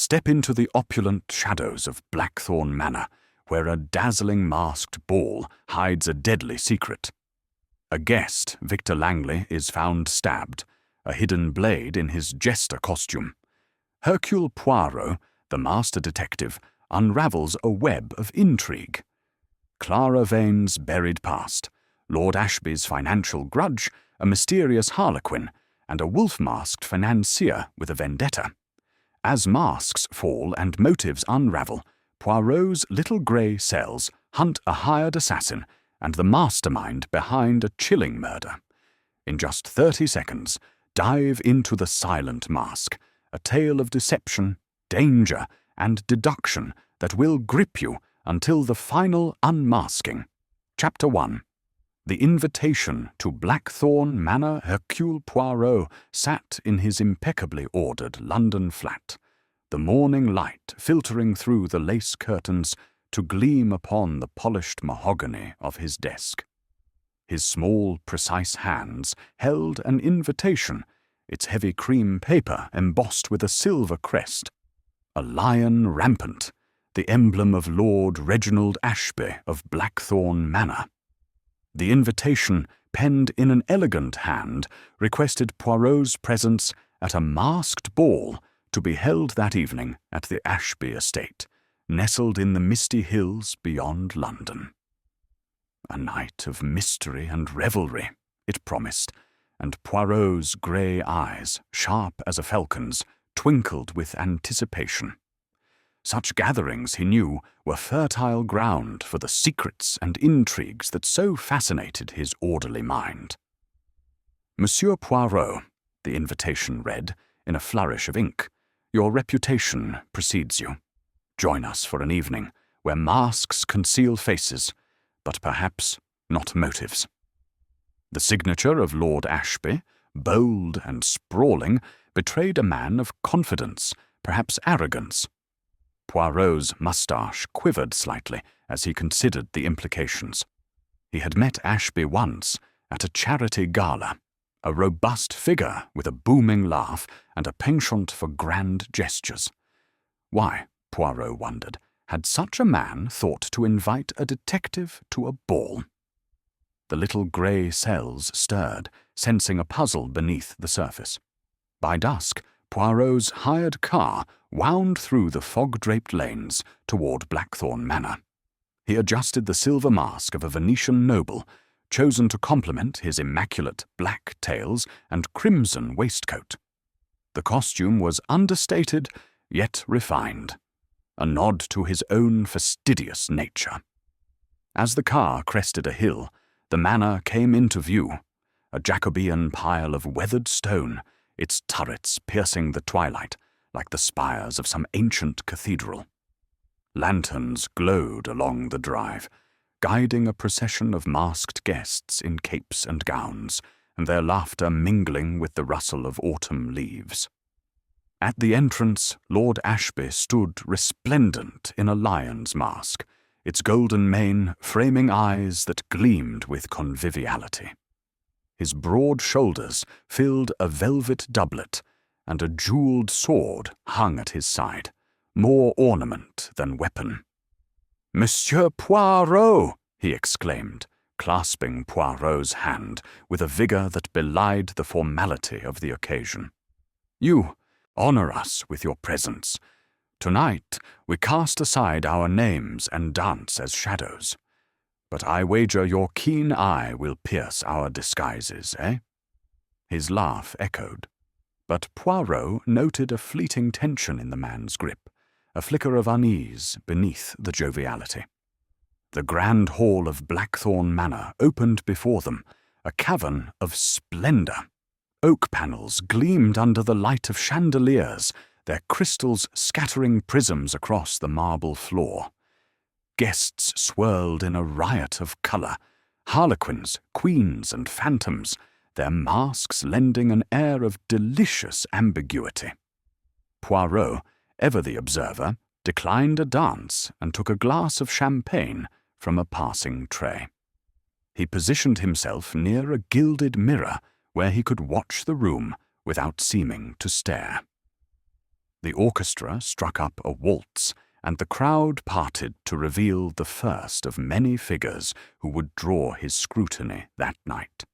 Step into the opulent shadows of Blackthorn Manor, where a dazzling masked ball hides a deadly secret. A guest, Victor Langley, is found stabbed, a hidden blade in his jester costume. Hercule Poirot, the master detective, unravels a web of intrigue. Clara Vane's buried past, Lord Ashby's financial grudge, a mysterious harlequin, and a wolf-masked financier with a vendetta. As masks fall and motives unravel, Poirot's little grey cells hunt a hired assassin and the mastermind behind a chilling murder. In just 30 seconds, dive into the Silent Masque, a tale of deception, danger, and deduction that will grip you until the final unmasking. Chapter 1. The invitation to Blackthorn Manor. Hercule Poirot sat in his impeccably ordered London flat, the morning light filtering through the lace curtains to gleam upon the polished mahogany of his desk. His small, precise hands held an invitation, its heavy cream paper embossed with a silver crest. A lion rampant, the emblem of Lord Reginald Ashby of Blackthorn Manor. The invitation, penned in an elegant hand, requested Poirot's presence at a masked ball to be held that evening at the Ashby estate, nestled in the misty hills beyond London. A night of mystery and revelry, it promised, and Poirot's grey eyes, sharp as a falcon's, twinkled with anticipation. Such gatherings, he knew, were fertile ground for the secrets and intrigues that so fascinated his orderly mind. Monsieur Poirot, the invitation read, in a flourish of ink, your reputation precedes you. Join us for an evening where masks conceal faces, but perhaps not motives. The signature of Lord Ashby, bold and sprawling, betrayed a man of confidence, perhaps arrogance. Poirot's moustache quivered slightly as he considered the implications. He had met Ashby once at a charity gala, a robust figure with a booming laugh and a penchant for grand gestures. Why, Poirot wondered, had such a man thought to invite a detective to a ball? The little grey cells stirred, sensing a puzzle beneath the surface. By dusk, Poirot's hired car wound through the fog-draped lanes toward Blackthorn Manor. He adjusted the silver mask of a Venetian noble, chosen to complement his immaculate black tails and crimson waistcoat. The costume was understated, yet refined, a nod to his own fastidious nature. As the car crested a hill, the manor came into view, a Jacobean pile of weathered stone, its turrets piercing the twilight like the spires of some ancient cathedral. Lanterns glowed along the drive, guiding a procession of masked guests in capes and gowns, and their laughter mingling with the rustle of autumn leaves. At the entrance, Lord Ashby stood resplendent in a lion's mask, its golden mane framing eyes that gleamed with conviviality. His broad shoulders filled a velvet doublet, and a jewelled sword hung at his side, more ornament than weapon. "Monsieur Poirot!" he exclaimed, clasping Poirot's hand with a vigour that belied the formality of the occasion. "You honour us with your presence. Tonight we cast aside our names and dance as shadows. But I wager your keen eye will pierce our disguises, eh?" His laugh echoed, but Poirot noted a fleeting tension in the man's grip, a flicker of unease beneath the joviality. The grand hall of Blackthorn Manor opened before them, a cavern of splendour. Oak panels gleamed under the light of chandeliers, their crystals scattering prisms across the marble floor. Guests swirled in a riot of colour, harlequins, queens, and phantoms, their masks lending an air of delicious ambiguity. Poirot, ever the observer, declined a dance and took a glass of champagne from a passing tray. He positioned himself near a gilded mirror where he could watch the room without seeming to stare. The orchestra struck up a waltz, and the crowd parted to reveal the first of many figures who would draw his scrutiny that night.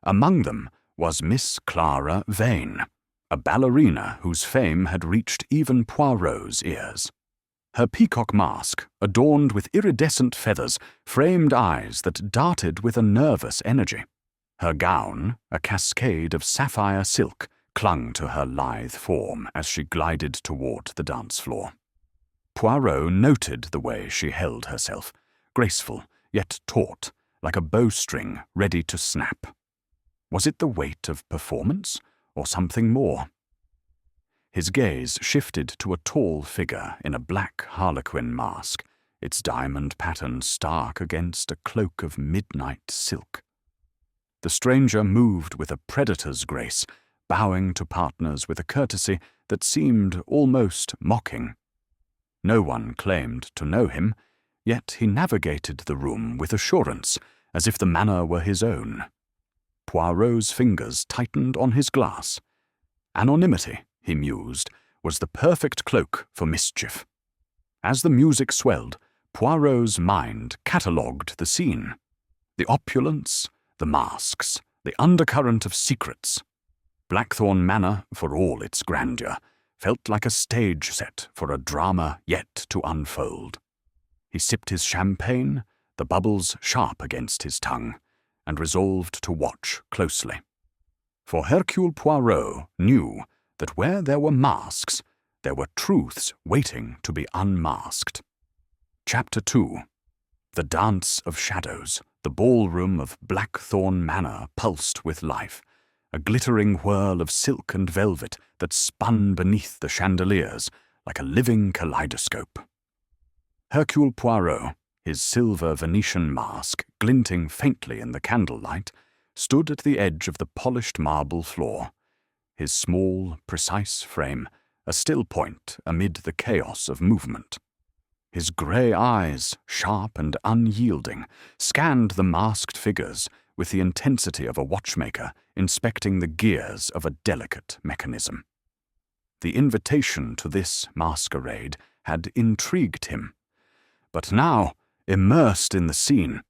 Among them was Miss Clara Vane, a ballerina whose fame had reached even Poirot's ears. Her peacock mask, adorned with iridescent feathers, framed eyes that darted with a nervous energy. Her gown, a cascade of sapphire silk, clung to her lithe form as she glided toward the dance floor. Poirot noted the way she held herself, graceful yet taut, like a bowstring ready to snap. Was it the weight of performance, or something more? His gaze shifted to a tall figure in a black harlequin mask, its diamond pattern stark against a cloak of midnight silk. The stranger moved with a predator's grace, bowing to partners with a courtesy that seemed almost mocking. No one claimed to know him, yet he navigated the room with assurance, as if the manner were his own. Poirot's fingers tightened on his glass. Anonymity, he mused, was the perfect cloak for mischief. As the music swelled, Poirot's mind catalogued the scene. The opulence, the masks, the undercurrent of secrets. Blackthorn Manor, for all its grandeur, felt like a stage set for a drama yet to unfold. He sipped his champagne, the bubbles sharp against his tongue, and resolved to watch closely. For Hercule Poirot knew that where there were masks, there were truths waiting to be unmasked. Chapter 2. The Dance of Shadows. The ballroom of Blackthorn Manor pulsed with life, a glittering whirl of silk and velvet that spun beneath the chandeliers like a living kaleidoscope. Hercule Poirot, his silver Venetian mask glinting faintly in the candlelight, stood at the edge of the polished marble floor, his small, precise frame a still point amid the chaos of movement. His grey eyes, sharp and unyielding, scanned the masked figures with the intensity of a watchmaker inspecting the gears of a delicate mechanism. The invitation to this masquerade had intrigued him, but now, immersed in the scene,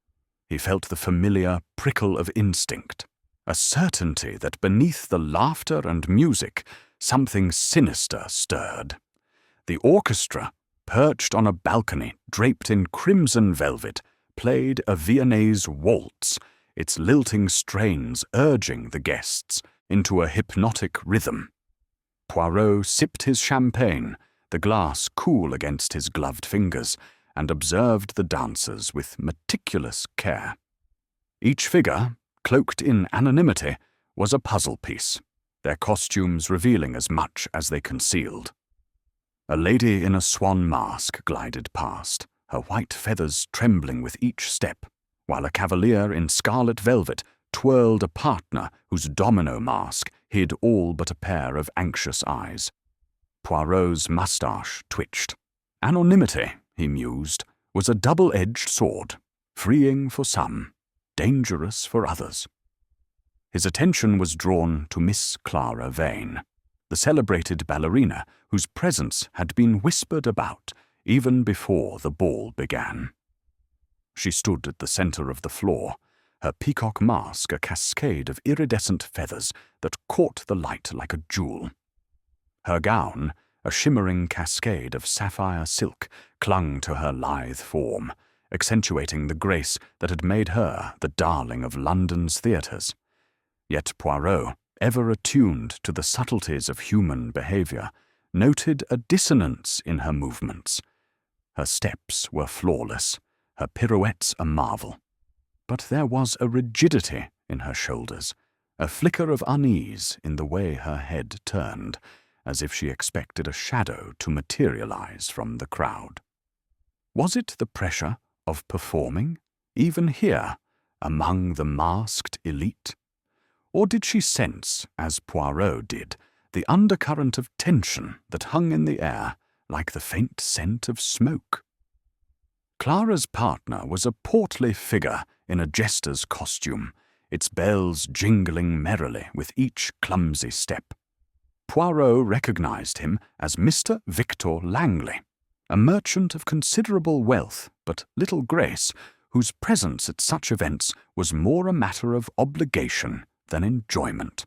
he felt the familiar prickle of instinct, a certainty that beneath the laughter and music something sinister stirred. The orchestra, perched on a balcony draped in crimson velvet, played a Viennese waltz, its lilting strains urging the guests into a hypnotic rhythm. Poirot sipped his champagne, the glass cool against his gloved fingers, and observed the dancers with meticulous care. Each figure, cloaked in anonymity, was a puzzle piece, their costumes revealing as much as they concealed. A lady in a swan mask glided past, her white feathers trembling with each step, while a cavalier in scarlet velvet twirled a partner whose domino mask hid all but a pair of anxious eyes. Poirot's moustache twitched. Anonymity, he mused, was a double-edged sword, freeing for some, dangerous for others. His attention was drawn to Miss Clara Vane, the celebrated ballerina whose presence had been whispered about even before the ball began. She stood at the center of the floor, her peacock mask a cascade of iridescent feathers that caught the light like a jewel. Her gown, a shimmering cascade of sapphire silk, clung to her lithe form, accentuating the grace that had made her the darling of London's theatres. Yet Poirot, ever attuned to the subtleties of human behavior, noted a dissonance in her movements. Her steps were flawless, her pirouettes a marvel. But there was a rigidity in her shoulders, a flicker of unease in the way her head turned, as if she expected a shadow to materialize from the crowd. Was it the pressure of performing, even here, among the masked elite? Or did she sense, as Poirot did, the undercurrent of tension that hung in the air like the faint scent of smoke? Clara's partner was a portly figure in a jester's costume, its bells jingling merrily with each clumsy step. Poirot recognized him as Mr. Victor Langley, a merchant of considerable wealth but little grace, whose presence at such events was more a matter of obligation than enjoyment.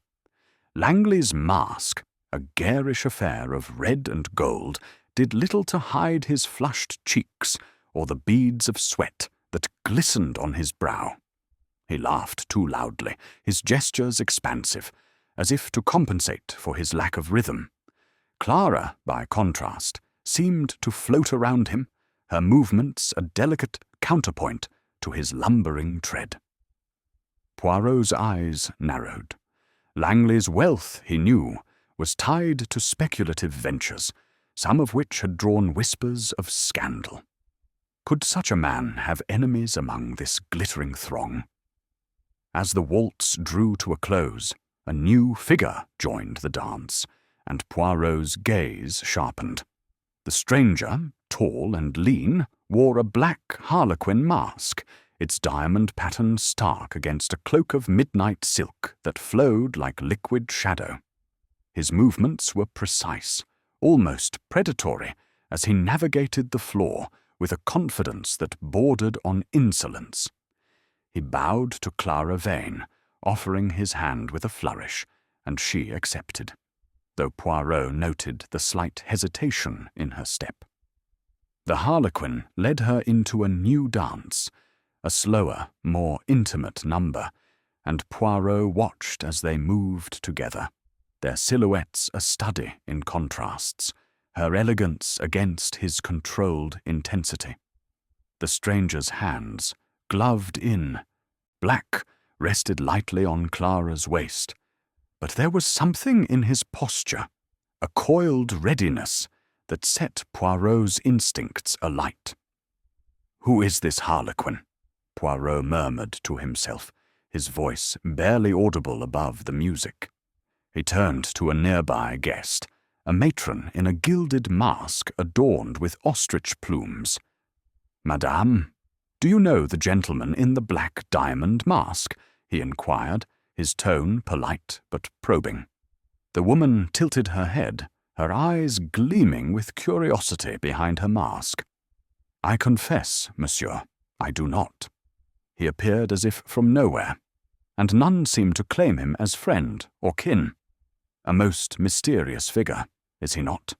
Langley's mask, a garish affair of red and gold, did little to hide his flushed cheeks or the beads of sweat that glistened on his brow. He laughed too loudly, his gestures expansive, as if to compensate for his lack of rhythm. Clara, by contrast, seemed to float around him, her movements a delicate counterpoint to his lumbering tread. Poirot's eyes narrowed. Langley's wealth, he knew, was tied to speculative ventures, some of which had drawn whispers of scandal. Could such a man have enemies among this glittering throng? As the waltz drew to a close, a new figure joined the dance, and Poirot's gaze sharpened. The stranger, tall and lean, wore a black harlequin mask, its diamond pattern stark against a cloak of midnight silk that flowed like liquid shadow. His movements were precise, almost predatory, as he navigated the floor with a confidence that bordered on insolence. He bowed to Clara Vane, offering his hand with a flourish, and she accepted, though Poirot noted the slight hesitation in her step. The harlequin led her into a new dance, a slower, more intimate number, and Poirot watched as they moved together, their silhouettes a study in contrasts, her elegance against his controlled intensity. The stranger's hands, gloved in, black, rested lightly on Clara's waist, but there was something in his posture, a coiled readiness, that set Poirot's instincts alight. "Who is this harlequin?" Poirot murmured to himself, his voice barely audible above the music. He turned to a nearby guest, a matron in a gilded mask adorned with ostrich plumes. "Madame, do you know the gentleman in the black diamond mask?" he inquired, his tone polite but probing. The woman tilted her head, her eyes gleaming with curiosity behind her mask. "I confess, monsieur, I do not." He appeared as if from nowhere, and none seemed to claim him as friend or kin. A most mysterious figure, is he not?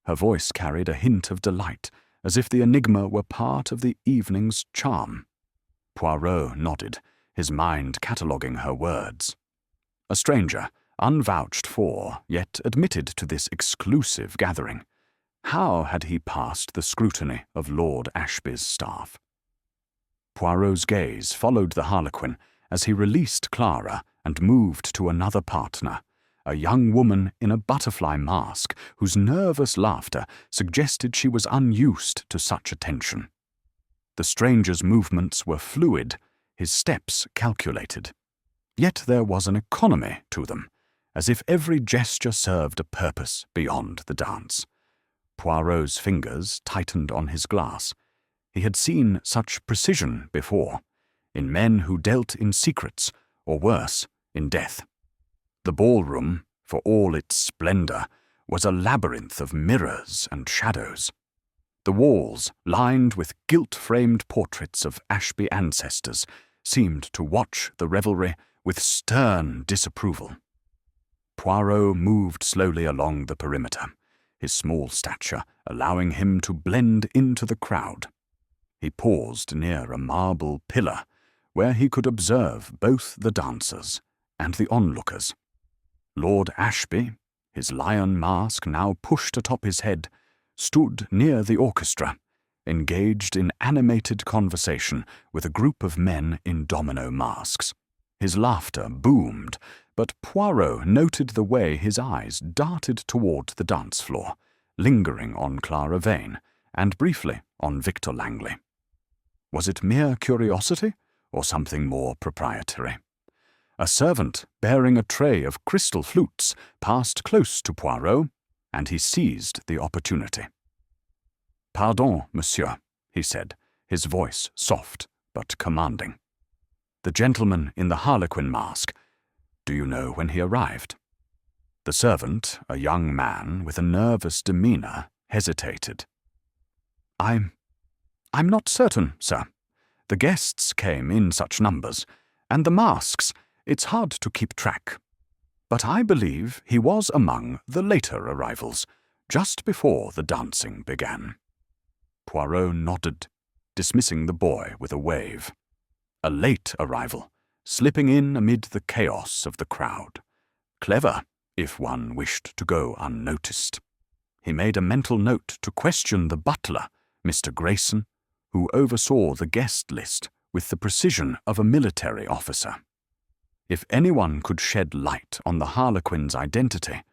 Her voice carried a hint of delight, as if the enigma were part of the evening's charm. Poirot nodded, his mind cataloguing her words. A stranger, unvouched for, yet admitted to this exclusive gathering. How had he passed the scrutiny of Lord Ashby's staff? Poirot's gaze followed the harlequin as he released Clara and moved to another partner, a young woman in a butterfly mask whose nervous laughter suggested she was unused to such attention. The stranger's movements were fluid, his steps calculated. Yet there was an economy to them, as if every gesture served a purpose beyond the dance. Poirot's fingers tightened on his glass. He had seen such precision before, in men who dealt in secrets, or worse, in death. The ballroom, for all its splendor, was a labyrinth of mirrors and shadows. The walls, lined with gilt-framed portraits of Ashby ancestors, seemed to watch the revelry with stern disapproval. Poirot moved slowly along the perimeter, his small stature allowing him to blend into the crowd. He paused near a marble pillar, where he could observe both the dancers and the onlookers. Lord Ashby, his lion mask now pushed atop his head, stood near the orchestra, engaged in animated conversation with a group of men in domino masks. His laughter boomed, but Poirot noted the way his eyes darted toward the dance floor, lingering on Clara Vane, and briefly on Victor Langley. Was it mere curiosity, or something more proprietary? A servant bearing a tray of crystal flutes passed close to Poirot, and he seized the opportunity. "Pardon, monsieur," he said, his voice soft but commanding. "The gentleman in the harlequin mask, do you know when he arrived?" The servant, a young man with a nervous demeanour, hesitated. I'm not certain, sir. The guests came in such numbers, and the masks, it's hard to keep track. But I believe he was among the later arrivals, just before the dancing began. Poirot nodded, dismissing the boy with a wave. A late arrival, slipping in amid the chaos of the crowd. Clever, if one wished to go unnoticed. He made a mental note to question the butler, Mr. Grayson, who oversaw the guest list with the precision of a military officer. If anyone could shed light on the harlequin's identity,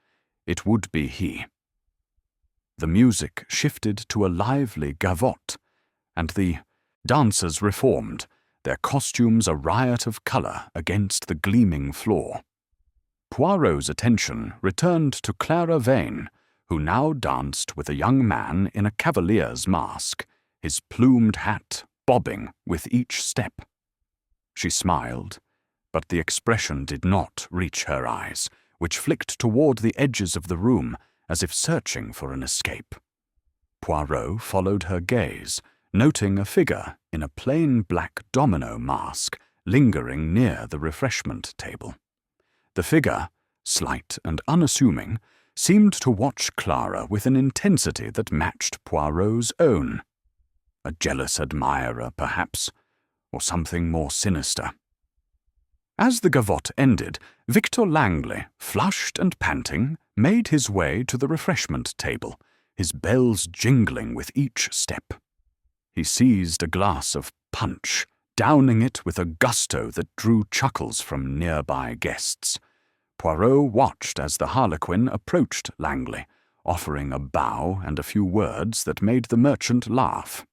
it would be he. The music shifted to a lively gavotte, and the dancers reformed, their costumes a riot of colour against the gleaming floor. Poirot's attention returned to Clara Vane, who now danced with a young man in a cavalier's mask, his plumed hat bobbing with each step. She smiled, but the expression did not reach her eyes, which flicked toward the edges of the room as if searching for an escape. Poirot followed her gaze, noting a figure in a plain black domino mask lingering near the refreshment table. The figure, slight and unassuming, seemed to watch Clara with an intensity that matched Poirot's own. A jealous admirer, perhaps, or something more sinister. As the gavotte ended, Victor Langley, flushed and panting, made his way to the refreshment table, his bells jingling with each step. He seized a glass of punch, downing it with a gusto that drew chuckles from nearby guests. Poirot watched as the harlequin approached Langley, offering a bow and a few words that made the merchant laugh.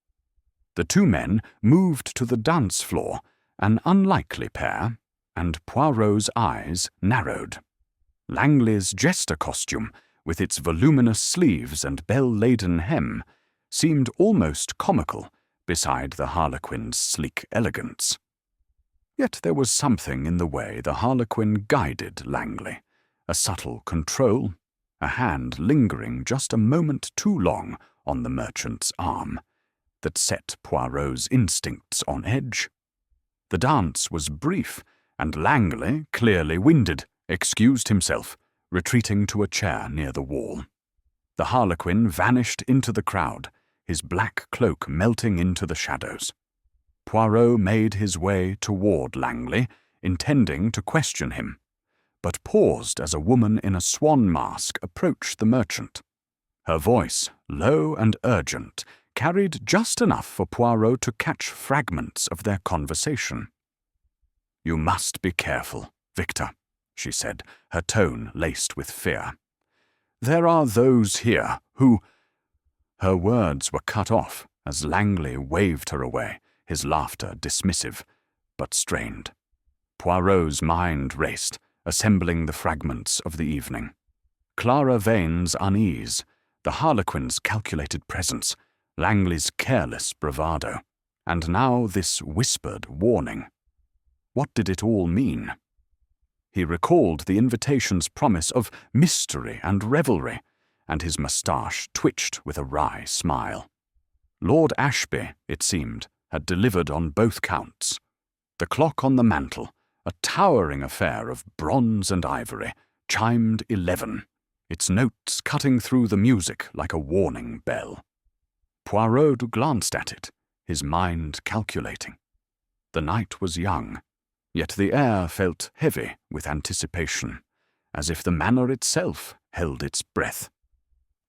The two men moved to the dance floor, an unlikely pair, and Poirot's eyes narrowed. Langley's jester costume, with its voluminous sleeves and bell-laden hem, seemed almost comical beside the harlequin's sleek elegance. Yet there was something in the way the harlequin guided Langley, a subtle control, a hand lingering just a moment too long on the merchant's arm, that set Poirot's instincts on edge. The dance was brief, and Langley, clearly winded, excused himself, retreating to a chair near the wall. The harlequin vanished into the crowd, his black cloak melting into the shadows. Poirot made his way toward Langley, intending to question him, but paused as a woman in a swan mask approached the merchant. Her voice, low and urgent, carried just enough for Poirot to catch fragments of their conversation. "You must be careful, Victor," she said, her tone laced with fear. "There are those here who—" Her words were cut off as Langley waved her away, his laughter dismissive, but strained. Poirot's mind raced, assembling the fragments of the evening. Clara Vane's unease, the harlequin's calculated presence, Langley's careless bravado, and now this whispered warning. What did it all mean? He recalled the invitation's promise of mystery and revelry, and his moustache twitched with a wry smile. Lord Ashby, it seemed, had delivered on both counts. The clock on the mantel, a towering affair of bronze and ivory, chimed 11, its notes cutting through the music like a warning bell. Poirot glanced at it, his mind calculating. The night was young, yet the air felt heavy with anticipation, as if the manor itself held its breath.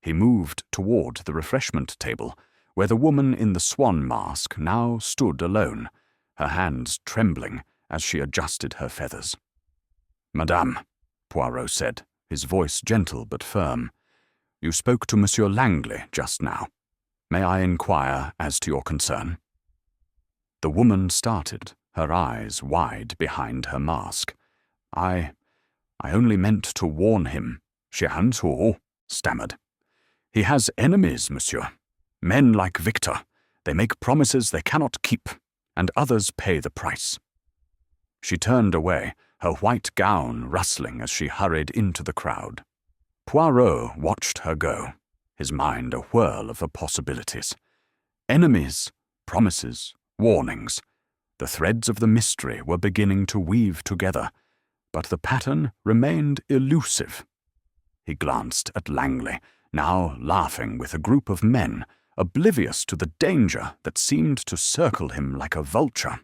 He moved toward the refreshment table, where the woman in the swan mask now stood alone, her hands trembling as she adjusted her feathers. "Madame," Poirot said, his voice gentle but firm, "you spoke to Monsieur Langley just now. May I inquire as to your concern?" The woman started, her eyes wide behind her mask. I only meant to warn him," she stammered. "He has enemies, monsieur. Men like Victor. They make promises they cannot keep, and others pay the price." She turned away, her white gown rustling as she hurried into the crowd. Poirot watched her go, his mind a whirl of the possibilities. Enemies, promises, warnings. The threads of the mystery were beginning to weave together, but the pattern remained elusive. He glanced at Langley, now laughing with a group of men, oblivious to the danger that seemed to circle him like a vulture.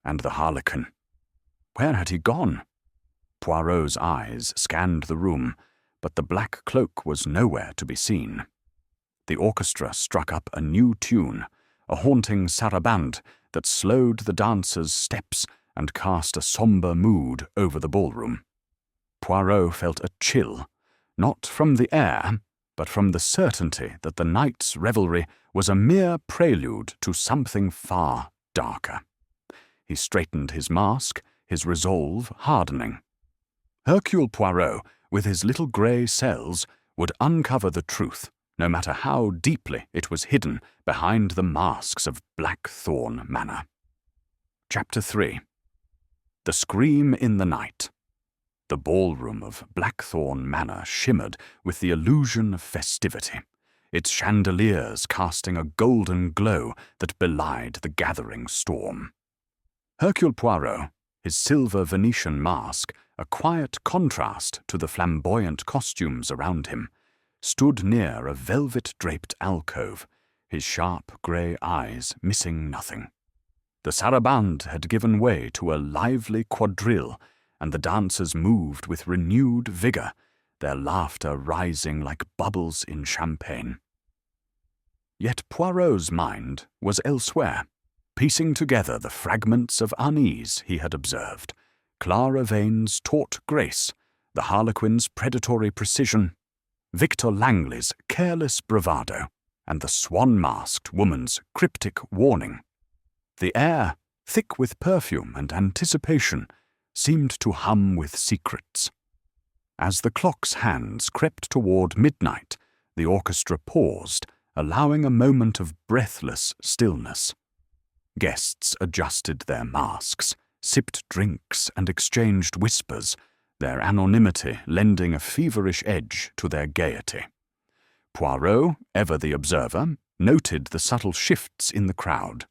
And the harlequin. Where had he gone? Poirot's eyes scanned the room, but the black cloak was nowhere to be seen. The orchestra struck up a new tune, a haunting sarabande that slowed the dancers' steps and cast a sombre mood over the ballroom. Poirot felt a chill, not from the air, but from the certainty that the night's revelry was a mere prelude to something far darker. He straightened his mask, his resolve hardening. Hercule Poirot, with his little grey cells, would uncover the truth, no matter how deeply it was hidden behind the masks of Blackthorn Manor. Chapter 3. The Scream in the Night. The ballroom of Blackthorn Manor shimmered with the illusion of festivity, its chandeliers casting a golden glow that belied the gathering storm. Hercule Poirot, his silver Venetian mask, a quiet contrast to the flamboyant costumes around him, stood near a velvet-draped alcove, his sharp grey eyes missing nothing. The sarabande had given way to a lively quadrille, and the dancers moved with renewed vigour, their laughter rising like bubbles in champagne. Yet Poirot's mind was elsewhere, piecing together the fragments of unease he had observed, Clara Vane's taut grace, the harlequin's predatory precision, Victor Langley's careless bravado, and the swan-masked woman's cryptic warning. The air, thick with perfume and anticipation, seemed to hum with secrets. As the clock's hands crept toward midnight, the orchestra paused, allowing a moment of breathless stillness. Guests adjusted their masks, sipped drinks and exchanged whispers, their anonymity lending a feverish edge to their gaiety. Poirot, ever the observer, noted the subtle shifts in the crowd,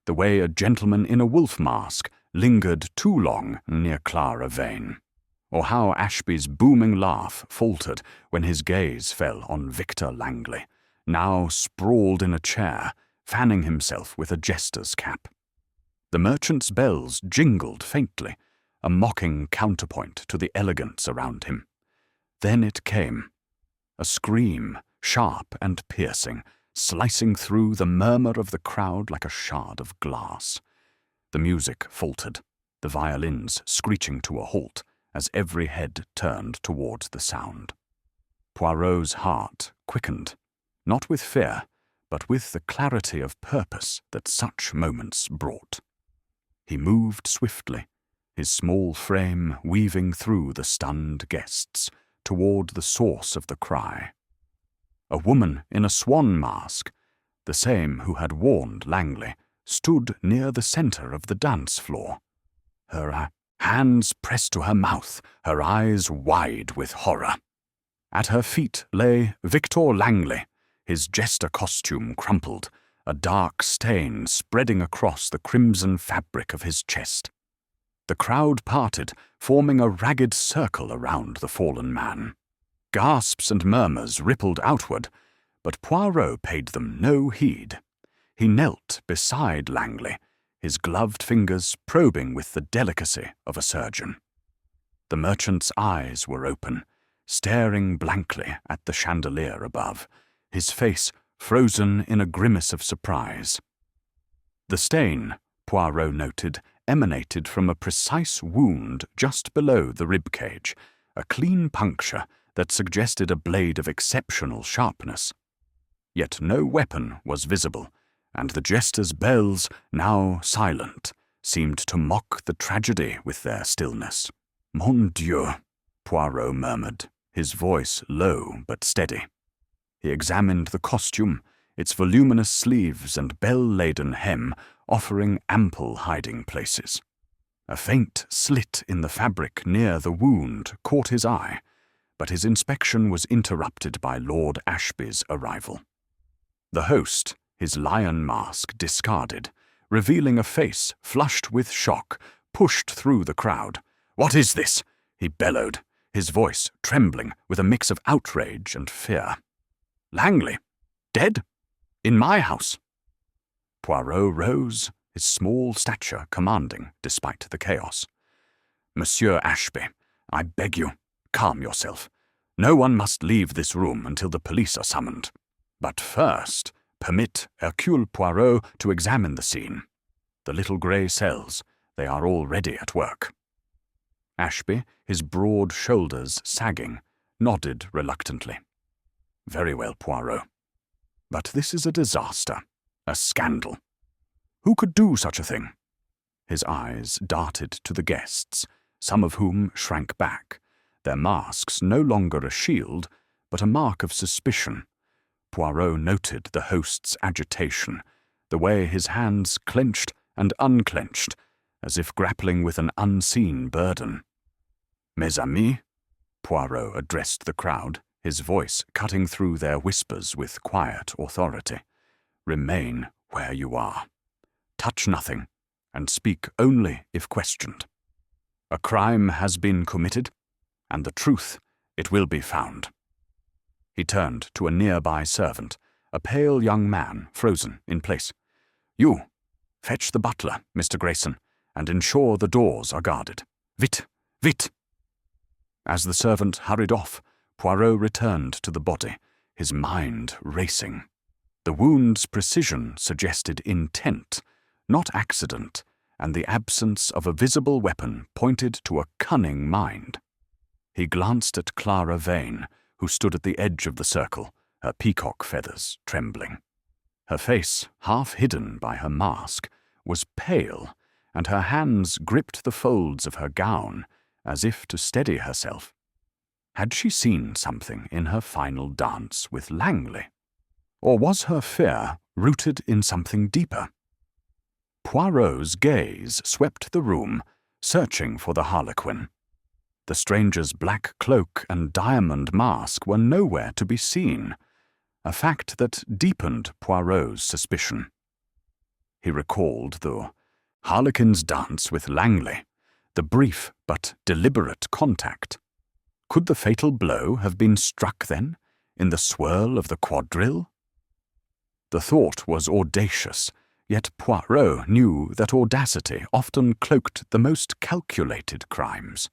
the way a gentleman in a wolf mask lingered too long near Clara Vane, or how Ashby's booming laugh faltered when his gaze fell on Victor Langley, now sprawled in a chair, fanning himself with a jester's cap. The merchant's bells jingled faintly, a mocking counterpoint to the elegance around him. Then it came, a scream, sharp and piercing, slicing through the murmur of the crowd like a shard of glass. The music faltered, the violins screeching to a halt as every head turned towards the sound. Poirot's heart quickened, not with fear, but with the clarity of purpose that such moments brought. He moved swiftly, his small frame weaving through the stunned guests toward the source of the cry. A woman in a swan mask, the same who had warned Langley, stood near the center of the dance floor. Her hands pressed to her mouth, her eyes wide with horror. At her feet lay Victor Langley, his jester costume crumpled, a dark stain spreading across the crimson fabric of his chest. The crowd parted, forming a ragged circle around the fallen man. Gasps and murmurs rippled outward, but Poirot paid them no heed. He knelt beside Langley, his gloved fingers probing with the delicacy of a surgeon. The merchant's eyes were open, staring blankly at the chandelier above, his face frozen in a grimace of surprise. The stain, Poirot noted, emanated from a precise wound just below the ribcage, a clean puncture that suggested a blade of exceptional sharpness. Yet no weapon was visible, and the jester's bells, now silent, seemed to mock the tragedy with their stillness. "Mon Dieu," Poirot murmured, his voice low but steady. He examined the costume, its voluminous sleeves and bell-laden hem offering ample hiding places. A faint slit in the fabric near the wound caught his eye, but his inspection was interrupted by Lord Ashby's arrival. The host, his lion mask discarded, revealing a face flushed with shock, pushed through the crowd. "What is this?" he bellowed, his voice trembling with a mix of outrage and fear. "Langley? Dead? In my house?" Poirot rose, his small stature commanding despite the chaos. "Monsieur Ashby, I beg you, calm yourself. No one must leave this room until the police are summoned. But first, permit Hercule Poirot to examine the scene. The little grey cells, they are already at work." Ashby, his broad shoulders sagging, nodded reluctantly. "Very well, Poirot. But this is a disaster, a scandal. Who could do such a thing?" His eyes darted to the guests, some of whom shrank back, their masks no longer a shield, but a mark of suspicion. Poirot noted the host's agitation, the way his hands clenched and unclenched, as if grappling with an unseen burden. "Mes amis," Poirot addressed the crowd, his voice cutting through their whispers with quiet authority. "Remain where you are. Touch nothing, and speak only if questioned. A crime has been committed, and the truth, it will be found." He turned to a nearby servant, a pale young man frozen in place. "You, fetch the butler, Mr. Grayson, and ensure the doors are guarded. Vite, vite!" As the servant hurried off, Poirot returned to the body, his mind racing. The wound's precision suggested intent, not accident, and the absence of a visible weapon pointed to a cunning mind. He glanced at Clara Vane, who stood at the edge of the circle, her peacock feathers trembling. Her face, half hidden by her mask, was pale, and her hands gripped the folds of her gown, as if to steady herself. Had she seen something in her final dance with Langley? Or was her fear rooted in something deeper? Poirot's gaze swept the room, searching for the harlequin. The stranger's black cloak and diamond mask were nowhere to be seen, a fact that deepened Poirot's suspicion. He recalled the harlequin's dance with Langley, the brief but deliberate contact. Could the fatal blow have been struck then, in the swirl of the quadrille? The thought was audacious, yet Poirot knew that audacity often cloaked the most calculated crimes.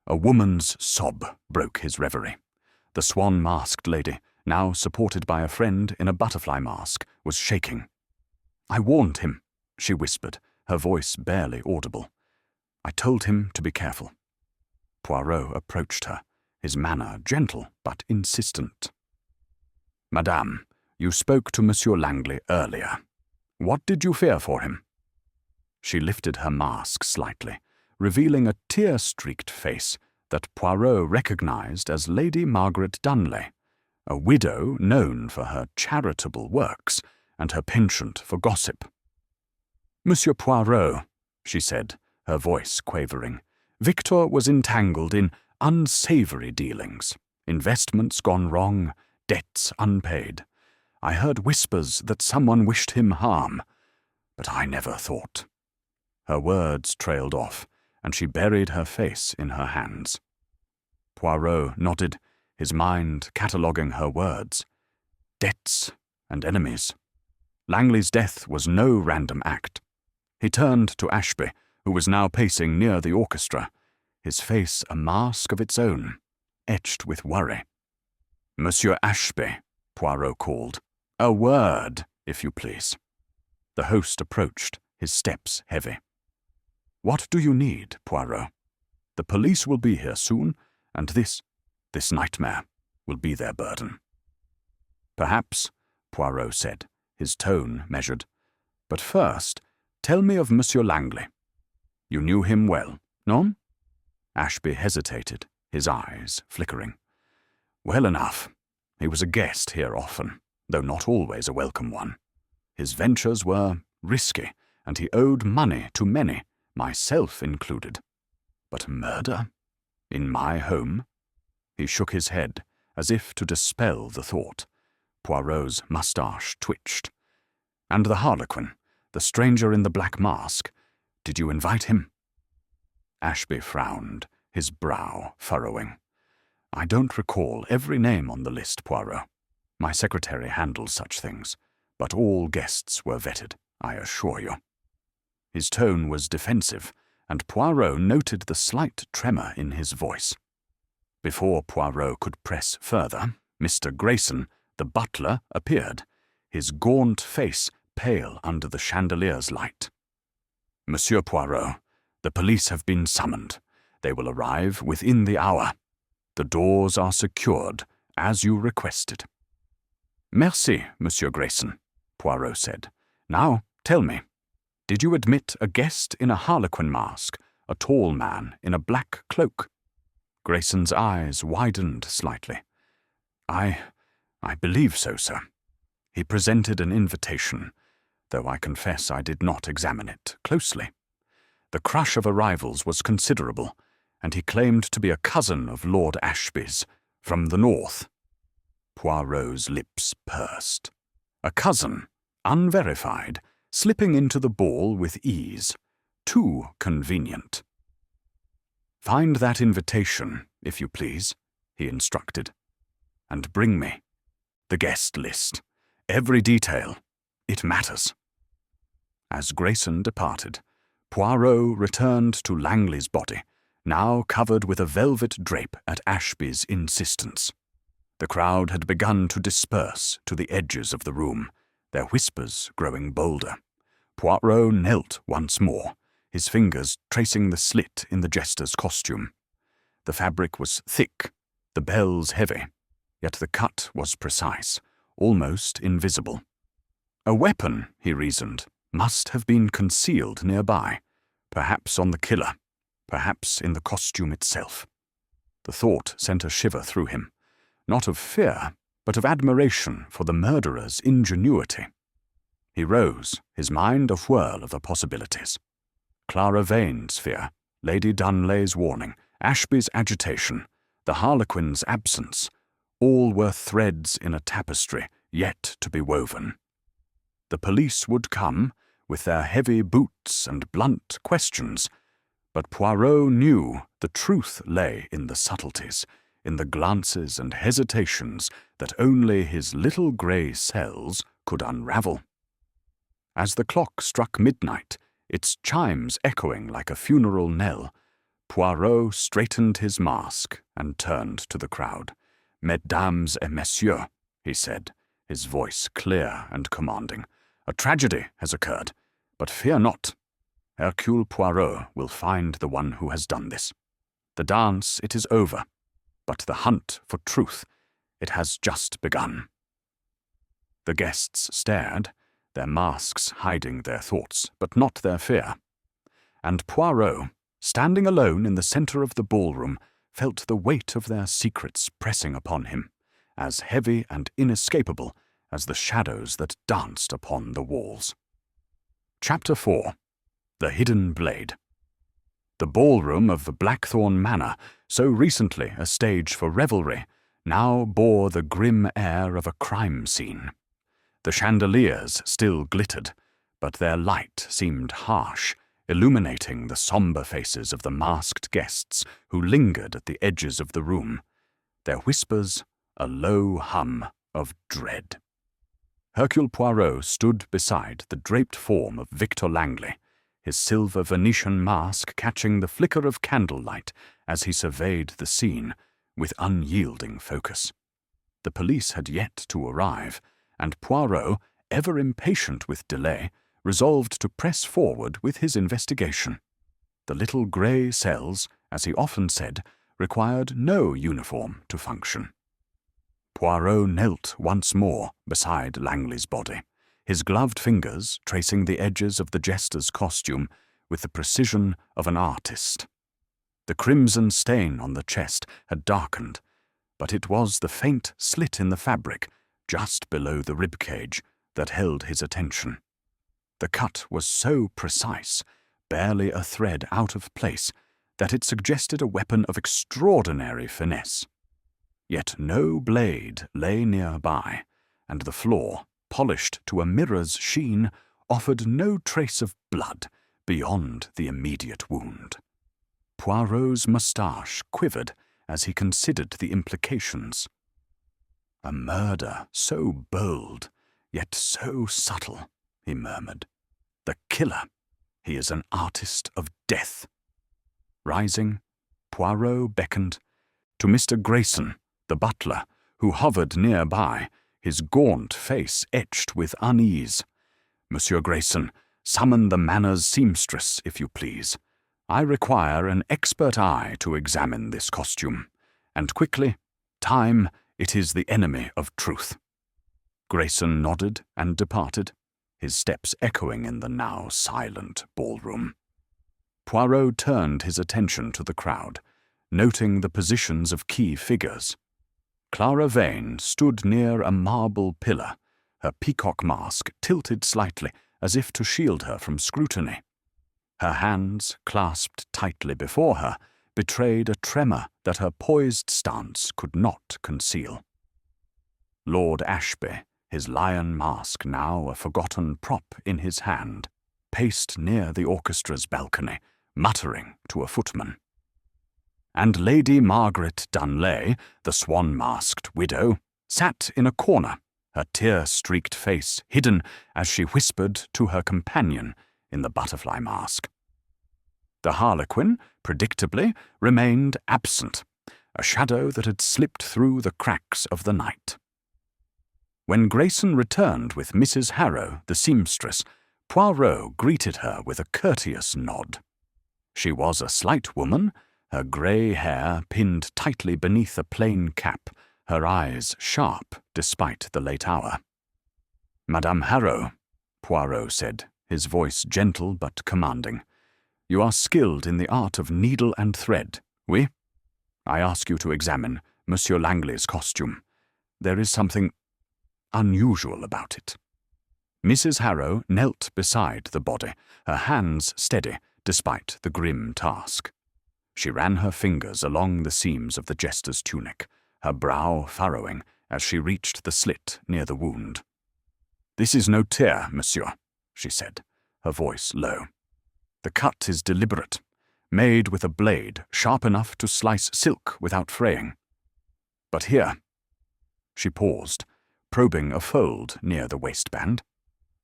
A woman's sob broke his reverie. The swan-masked lady, now supported by a friend in a butterfly mask, was shaking. "I warned him," she whispered, her voice barely audible. "I told him to be careful." Poirot approached her, his manner gentle but insistent. "Madame, you spoke to Monsieur Langley earlier. What did you fear for him?" She lifted her mask slightly, revealing a tear-streaked face that Poirot recognized as Lady Margaret Dunley, a widow known for her charitable works and her penchant for gossip. "Monsieur Poirot," she said, her voice quavering, "Victor was entangled in unsavory dealings, investments gone wrong, debts unpaid. I heard whispers that someone wished him harm, but I never thought." Her words trailed off, and she buried her face in her hands. Poirot nodded, his mind cataloguing her words. Debts and enemies. Langley's death was no random act. He turned to Ashby, who was now pacing near the orchestra, his face a mask of its own, etched with worry. "Monsieur Ashby," Poirot called. "A word, if you please." The host approached, his steps heavy. "What do you need, Poirot? The police will be here soon, and this nightmare will be their burden." "Perhaps," Poirot said, his tone measured. "But first, tell me of Monsieur Langley. You knew him well, no?" Ashby hesitated, his eyes flickering. "Well enough. He was a guest here often, though not always a welcome one. His ventures were risky, and he owed money to many, myself included. But murder? In my home? He shook his head, as if to dispel the thought. Poirot's moustache twitched. "And the harlequin, the stranger in the black mask, did you invite him?" Ashby frowned, his brow furrowing. "I don't recall every name on the list, Poirot. My secretary handles such things, but all guests were vetted, I assure you." His tone was defensive, and Poirot noted the slight tremor in his voice. Before Poirot could press further, Mr. Grayson, the butler, appeared, his gaunt face pale under the chandelier's light. "Monsieur Poirot, the police have been summoned. They will arrive within the hour. The doors are secured, as you requested." "Merci, Monsieur Grayson," Poirot said. "Now, tell me, did you admit a guest in a harlequin mask, a tall man in a black cloak?" Grayson's eyes widened slightly. I believe so, sir. He presented an invitation, though I confess I did not examine it closely. The crush of arrivals was considerable, and he claimed to be a cousin of Lord Ashby's, from the north." Poirot's lips pursed. A cousin, unverified, slipping into the ball with ease. Too convenient. "Find that invitation, if you please," he instructed, "and bring me the guest list. Every detail. It matters." As Grayson departed, Poirot returned to Langley's body, now covered with a velvet drape at Ashby's insistence. The crowd had begun to disperse to the edges of the room, their whispers growing bolder. Poirot knelt once more, his fingers tracing the slit in the jester's costume. The fabric was thick, the bells heavy, yet the cut was precise, almost invisible. A weapon, he reasoned, must have been concealed nearby, perhaps on the killer, perhaps in the costume itself. The thought sent a shiver through him, not of fear, but of admiration for the murderer's ingenuity. He rose, his mind a whirl of the possibilities. Clara Vane's fear, Lady Dunlay's warning, Ashby's agitation, the harlequin's absence, all were threads in a tapestry yet to be woven. The police would come, with their heavy boots and blunt questions, but Poirot knew the truth lay in the subtleties, in the glances and hesitations that only his little grey cells could unravel. As the clock struck midnight, its chimes echoing like a funeral knell, Poirot straightened his mask and turned to the crowd. "Mesdames et messieurs," he said, his voice clear and commanding, "a tragedy has occurred, but fear not. Hercule Poirot will find the one who has done this. The dance, it is over, but the hunt for truth, it has just begun." The guests stared, their masks hiding their thoughts, but not their fear. And Poirot, standing alone in the centre of the ballroom, felt the weight of their secrets pressing upon him, as heavy and inescapable as the shadows that danced upon the walls. Chapter 4. The Hidden Blade. The ballroom of Blackthorn Manor, so recently a stage for revelry, now bore the grim air of a crime scene. The chandeliers still glittered, but their light seemed harsh, illuminating the sombre faces of the masked guests who lingered at the edges of the room, their whispers a low hum of dread. Hercule Poirot stood beside the draped form of Victor Langley, his silver Venetian mask catching the flicker of candlelight as he surveyed the scene with unyielding focus. The police had yet to arrive, and Poirot, ever impatient with delay, resolved to press forward with his investigation. The little grey cells, as he often said, required no uniform to function. Poirot knelt once more beside Langley's body, his gloved fingers tracing the edges of the jester's costume with the precision of an artist. The crimson stain on the chest had darkened, but it was the faint slit in the fabric, just below the ribcage, that held his attention. The cut was so precise, barely a thread out of place, that it suggested a weapon of extraordinary finesse. Yet no blade lay nearby, and the floor, polished to a mirror's sheen, offered no trace of blood beyond the immediate wound. Poirot's moustache quivered as he considered the implications. "A murder so bold, yet so subtle," he murmured. "The killer, he is an artist of death." Rising, Poirot beckoned to Mr. Grayson, the butler, who hovered nearby, his gaunt face etched with unease. "Monsieur Grayson, summon the Manor's seamstress, if you please. I require an expert eye to examine this costume. And quickly, time, it is the enemy of truth." Grayson nodded and departed, his steps echoing in the now silent ballroom. Poirot turned his attention to the crowd, noting the positions of key figures. Clara Vane stood near a marble pillar, her peacock mask tilted slightly as if to shield her from scrutiny. Her hands, clasped tightly before her, betrayed a tremor that her poised stance could not conceal. Lord Ashby, his lion mask now a forgotten prop in his hand, paced near the orchestra's balcony, muttering to a footman. And Lady Margaret Dunlay, the swan-masked widow, sat in a corner, her tear-streaked face hidden as she whispered to her companion in the butterfly mask. The harlequin, predictably, remained absent, a shadow that had slipped through the cracks of the night. When Grayson returned with Mrs. Harrow, the seamstress, Poirot greeted her with a courteous nod. She was a slight woman, her grey hair pinned tightly beneath a plain cap, her eyes sharp despite the late hour. "Madame Harrow," Poirot said, his voice gentle but commanding, "you are skilled in the art of needle and thread, oui? I ask you to examine Monsieur Langley's costume. There is something unusual about it." Mrs. Harrow knelt beside the body, her hands steady despite the grim task. She ran her fingers along the seams of the jester's tunic, her brow furrowing as she reached the slit near the wound. "This is no tear, monsieur," she said, her voice low. "The cut is deliberate, made with a blade sharp enough to slice silk without fraying. But here—" She paused, probing a fold near the waistband.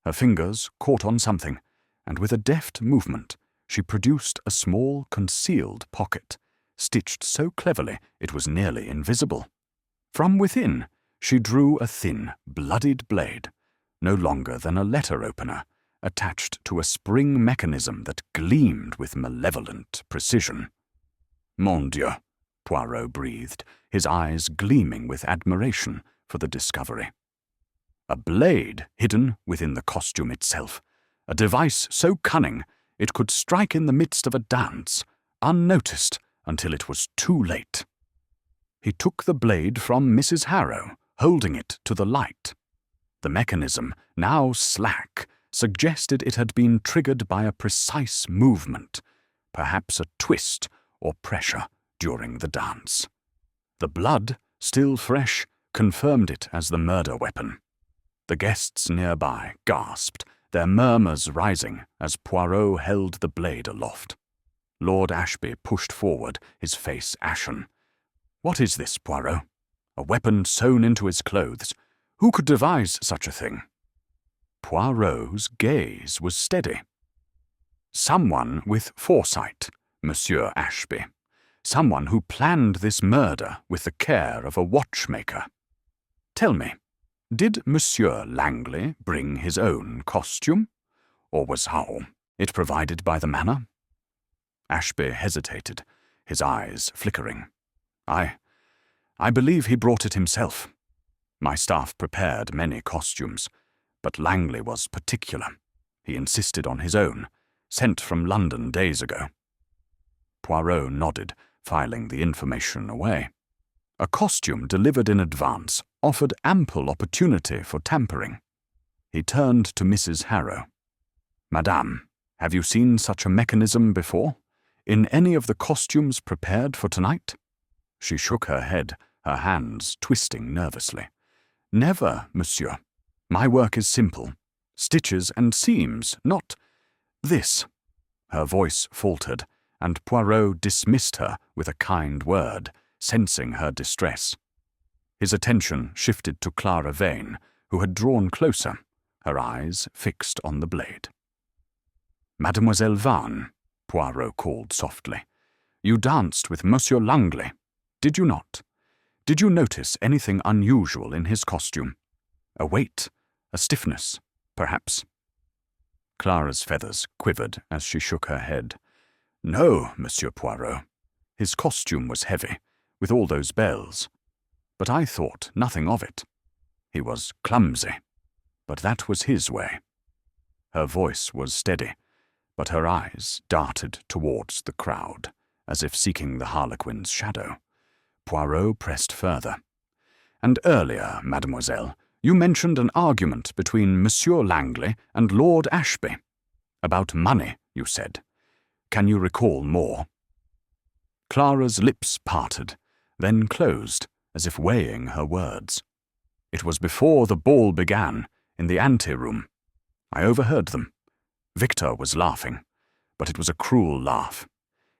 Her fingers caught on something, and with a deft movement, she produced a small concealed pocket, stitched so cleverly it was nearly invisible. From within, she drew a thin, bloodied blade, no longer than a letter opener, attached to a spring mechanism that gleamed with malevolent precision. "Mon Dieu," Poirot breathed, his eyes gleaming with admiration for the discovery. A blade hidden within the costume itself, a device so cunning it could strike in the midst of a dance, unnoticed until it was too late. He took the blade from Mrs. Harrow, holding it to the light. The mechanism, now slack, suggested it had been triggered by a precise movement, perhaps a twist or pressure during the dance. The blood, still fresh, confirmed it as the murder weapon. The guests nearby gasped, their murmurs rising as Poirot held the blade aloft. Lord Ashby pushed forward, his face ashen. "What is this, Poirot? A weapon sewn into his clothes? Who could devise such a thing?" Poirot's gaze was steady. "Someone with foresight, Monsieur Ashby. Someone who planned this murder with the care of a watchmaker. Tell me, did Monsieur Langley bring his own costume, or was it provided by the Manor?" Ashby hesitated, his eyes flickering. I believe he brought it himself. My staff prepared many costumes, but Langley was particular. He insisted on his own, sent from London days ago." Poirot nodded, filing the information away. A costume delivered in advance offered ample opportunity for tampering. He turned to Mrs. Harrow. "Madame, have you seen such a mechanism before? In any of the costumes prepared for tonight?" She shook her head, her hands twisting nervously. "Never, monsieur. My work is simple. Stitches and seams, not this." Her voice faltered, and Poirot dismissed her with a kind word, sensing her distress. His attention shifted to Clara Vane, who had drawn closer, her eyes fixed on the blade. "Mademoiselle Vane," Poirot called softly, "you danced with Monsieur Langley, did you not? Did you notice anything unusual in his costume? A weight, a stiffness, perhaps?" Clara's feathers quivered as she shook her head. "No, Monsieur Poirot. His costume was heavy, with all those bells. But I thought nothing of it. He was clumsy, but that was his way." Her voice was steady, but her eyes darted towards the crowd, as if seeking the harlequin's shadow. Poirot pressed further. "And earlier, mademoiselle, you mentioned an argument between Monsieur Langley and Lord Ashby. About money, you said. Can you recall more?" Clara's lips parted, then closed, as if weighing her words. "It was before the ball began, in the ante-room. I overheard them. Victor was laughing, but it was a cruel laugh.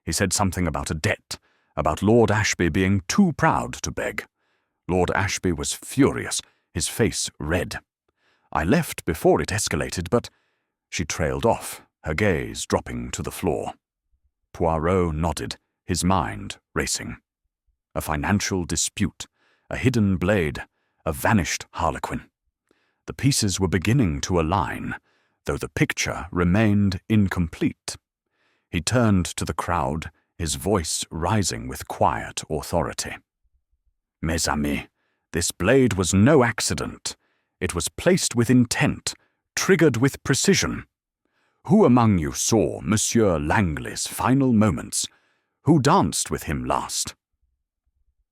He said something about a debt, about Lord Ashby being too proud to beg. Lord Ashby was furious, his face red. I left before it escalated, but—" She trailed off, her gaze dropping to the floor. Poirot nodded, his mind racing. A financial dispute, a hidden blade, a vanished harlequin. The pieces were beginning to align, though the picture remained incomplete. He turned to the crowd, his voice rising with quiet authority. "Mes amis, this blade was no accident. It was placed with intent, triggered with precision. Who among you saw Monsieur Langley's final moments? Who danced with him last?"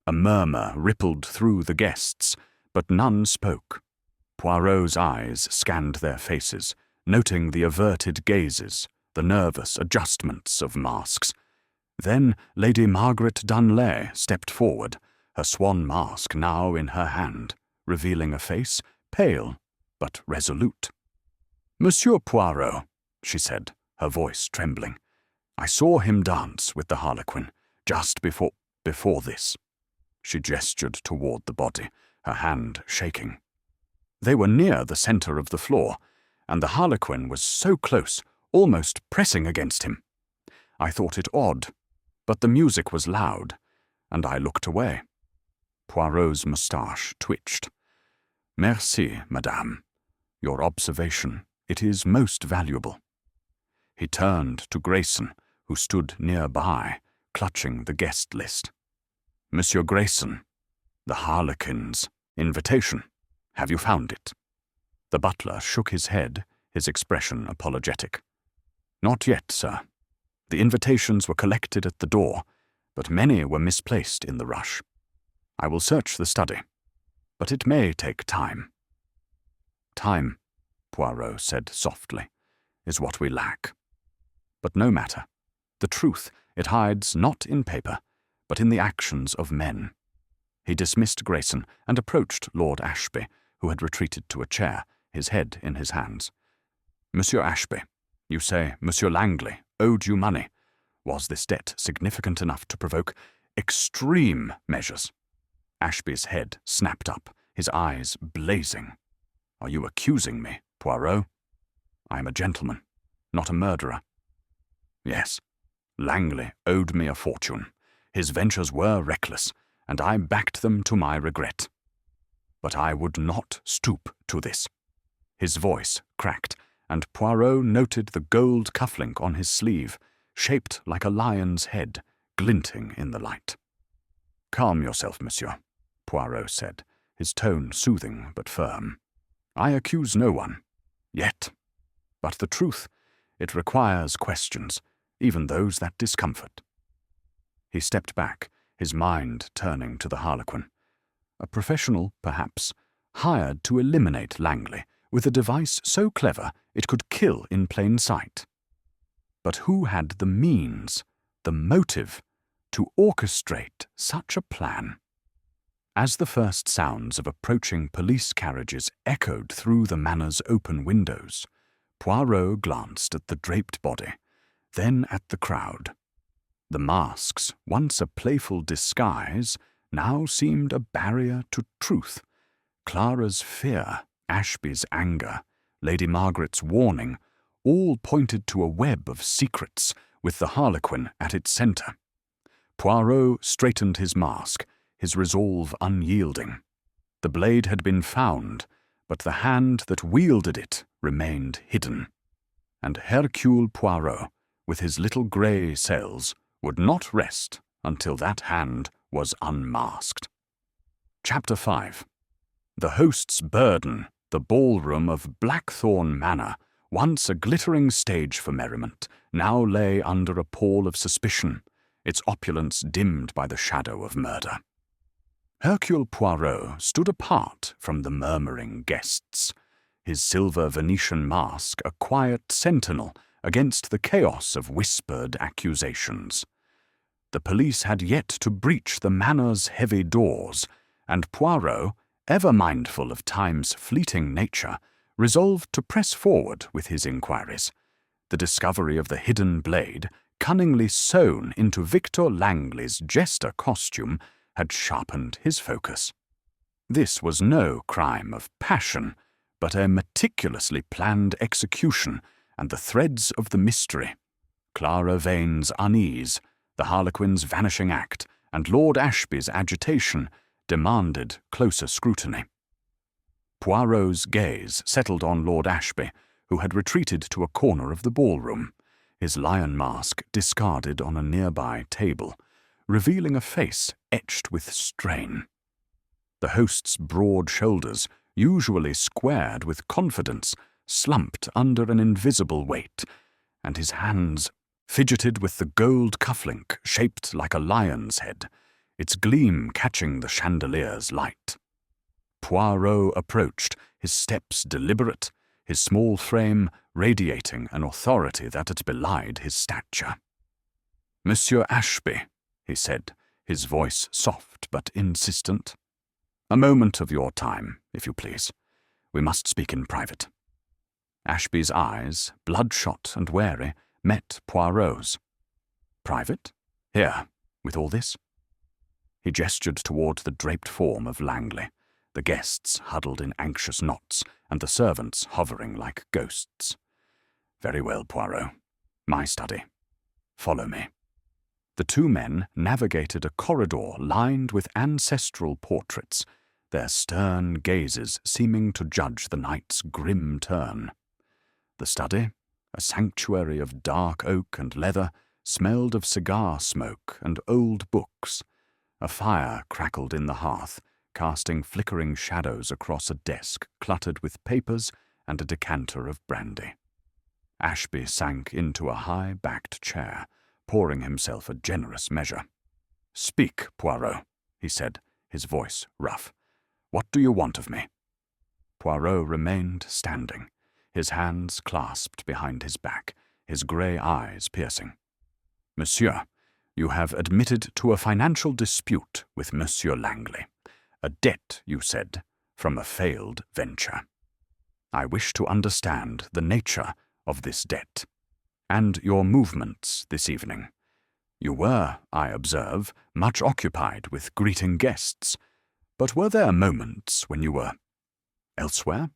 A murmur rippled through the guests, but none spoke. Poirot's eyes scanned their faces, noting the averted gazes, the nervous adjustments of masks. Then Lady Margaret Dunlay stepped forward, her swan mask now in her hand, revealing a face pale but resolute. "Monsieur Poirot," she said, her voice trembling, "I saw him dance with the harlequin just before this." She gestured toward the body, her hand shaking. They were near the center of the floor, and the harlequin was so close, almost pressing against him. I thought it odd, but the music was loud, and I looked away. Poirot's moustache twitched. "Merci, madame. Your observation, it is most valuable." He turned to Grayson, who stood nearby, clutching the guest list. "Monsieur Grayson, the harlequin's invitation. Have you found it?" The butler shook his head, his expression apologetic. "Not yet, sir. The invitations were collected at the door, but many were misplaced in the rush. I will search the study, but it may take time." "Time," Poirot said softly, "is what we lack. But no matter. The truth it hides not in paper, but in the actions of men." He dismissed Grayson and approached Lord Ashby, who had retreated to a chair, his head in his hands. "Monsieur Ashby, you say Monsieur Langley owed you money. Was this debt significant enough to provoke extreme measures?" Ashby's head snapped up, his eyes blazing. "Are you accusing me, Poirot? I am a gentleman, not a murderer." "Yes, Langley owed me a fortune. His ventures were reckless, and I backed them to my regret. But I would not stoop to this." His voice cracked, and Poirot noted the gold cufflink on his sleeve, shaped like a lion's head, glinting in the light. "Calm yourself, monsieur," Poirot said, his tone soothing but firm. "I accuse no one, yet. But the truth, it requires questions, even those that discomfort." He stepped back, his mind turning to the harlequin. A professional, perhaps, hired to eliminate Langley with a device so clever it could kill in plain sight. But who had the means, the motive, to orchestrate such a plan? As the first sounds of approaching police carriages echoed through the manor's open windows, Poirot glanced at the draped body, then at the crowd. The masks, once a playful disguise, now seemed a barrier to truth. Clara's fear, Ashby's anger, Lady Margaret's warning, all pointed to a web of secrets, with the Harlequin at its centre. Poirot straightened his mask, his resolve unyielding. The blade had been found, but the hand that wielded it remained hidden. And Hercule Poirot, with his little grey cells, would not rest until that hand was unmasked. Chapter 5. The host's burden, the ballroom of Blackthorn Manor, once a glittering stage for merriment, now lay under a pall of suspicion, its opulence dimmed by the shadow of murder. Hercule Poirot stood apart from the murmuring guests, his silver Venetian mask a quiet sentinel against the chaos of whispered accusations. The police had yet to breach the manor's heavy doors, and Poirot, ever mindful of time's fleeting nature, resolved to press forward with his inquiries. The discovery of the hidden blade, cunningly sewn into Victor Langley's jester costume, had sharpened his focus. This was no crime of passion, but a meticulously planned execution, and the threads of the mystery. Clara Vane's unease, the Harlequin's vanishing act, and Lord Ashby's agitation demanded closer scrutiny. Poirot's gaze settled on Lord Ashby, who had retreated to a corner of the ballroom, his lion mask discarded on a nearby table, revealing a face etched with strain. The host's broad shoulders, usually squared with confidence, slumped under an invisible weight, and his hands fidgeted with the gold cufflink shaped like a lion's head, its gleam catching the chandelier's light. Poirot approached, his steps deliberate, his small frame radiating an authority that had belied his stature. "Monsieur Ashby," he said, his voice soft but insistent. "A moment of your time, if you please. We must speak in private." Ashby's eyes, bloodshot and wary, met Poirot's. "Private? Here, with all this?" He gestured toward the draped form of Langley, the guests huddled in anxious knots, and the servants hovering like ghosts. "Very well, Poirot. My study. Follow me." The two men navigated a corridor lined with ancestral portraits, their stern gazes seeming to judge the night's grim turn. The study, a sanctuary of dark oak and leather, smelled of cigar smoke and old books. A fire crackled in the hearth, casting flickering shadows across a desk cluttered with papers and a decanter of brandy. Ashby sank into a high-backed chair, pouring himself a generous measure. "Speak, Poirot," he said, his voice rough. "What do you want of me?" Poirot remained standing, his hands clasped behind his back, his grey eyes piercing. "Monsieur, you have admitted to a financial dispute with Monsieur Langley. A debt, you said, from a failed venture. I wish to understand the nature of this debt, and your movements this evening. You were, I observe, much occupied with greeting guests, but were there moments when you were elsewhere?"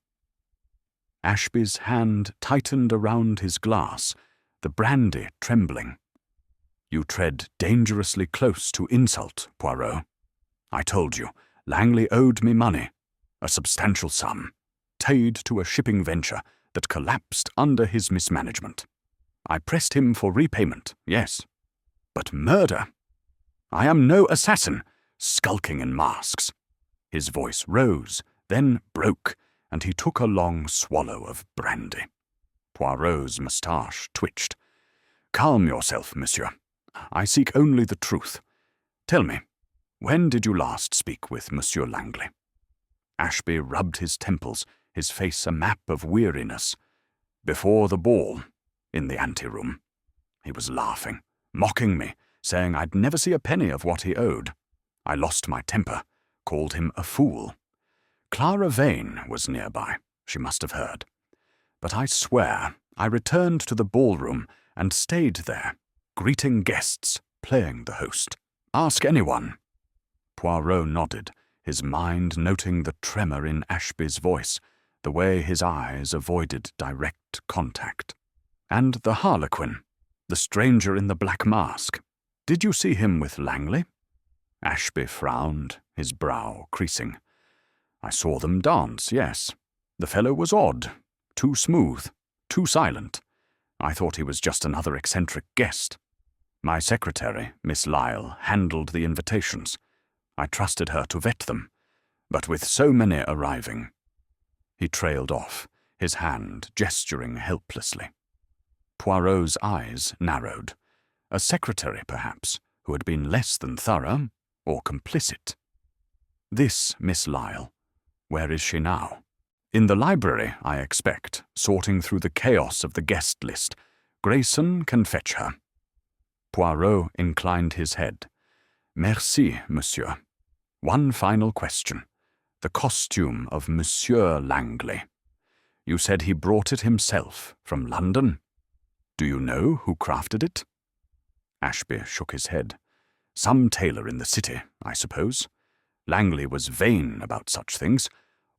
Ashby's hand tightened around his glass, the brandy trembling. "You tread dangerously close to insult, Poirot. I told you, Langley owed me money, a substantial sum, tied to a shipping venture that collapsed under his mismanagement. I pressed him for repayment, yes. But murder? I am no assassin, skulking in masks." His voice rose, then broke, and he took a long swallow of brandy. Poirot's moustache twitched. "Calm yourself, monsieur. I seek only the truth. Tell me, when did you last speak with Monsieur Langley?" Ashby rubbed his temples, his face a map of weariness. "Before the ball, in the anteroom. He was laughing, mocking me, saying I'd never see a penny of what he owed. I lost my temper, called him a fool. Clara Vane was nearby, she must have heard. But I swear I returned to the ballroom and stayed there, greeting guests, playing the host. Ask anyone. Poirot nodded, his mind noting the tremor in Ashby's voice, the way his eyes avoided direct contact. And the harlequin, the stranger in the black mask. Did you see him with Langley? Ashby frowned, his brow creasing. I saw them dance, yes. The fellow was odd, too smooth, too silent. I thought he was just another eccentric guest. My secretary, Miss Lyle, handled the invitations. I trusted her to vet them, but with so many arriving. He trailed off, his hand gesturing helplessly. Poirot's eyes narrowed. A secretary, perhaps, who had been less than thorough, or complicit. This Miss Lyle, where is she now? In the library, I expect, sorting through the chaos of the guest list. Grayson can fetch her. Poirot inclined his head. Merci, monsieur. One final question. The costume of Monsieur Langley. You said he brought it himself from London. Do you know who crafted it? Ashby shook his head. Some tailor in the city, I suppose. Langley was vain about such things,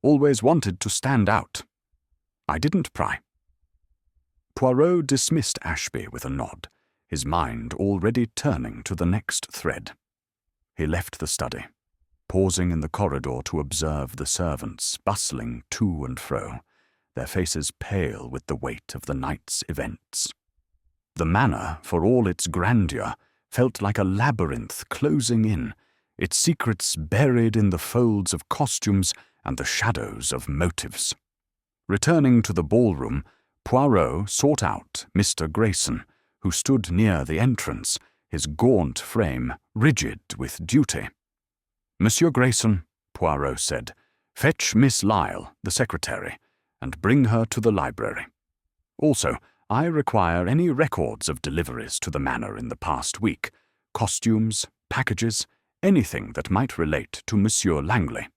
always wanted to stand out. I didn't pry. Poirot dismissed Ashby with a nod, his mind already turning to the next thread. He left the study, pausing in the corridor to observe the servants bustling to and fro, their faces pale with the weight of the night's events. The manor, for all its grandeur, felt like a labyrinth closing in, its secrets buried in the folds of costumes and the shadows of motives. Returning to the ballroom, Poirot sought out Mr. Grayson, who stood near the entrance, his gaunt frame rigid with duty. Monsieur Grayson, Poirot said, fetch Miss Lyle, the secretary, and bring her to the library. Also, I require any records of deliveries to the manor in the past week, costumes, packages, anything that might relate to Monsieur Langley.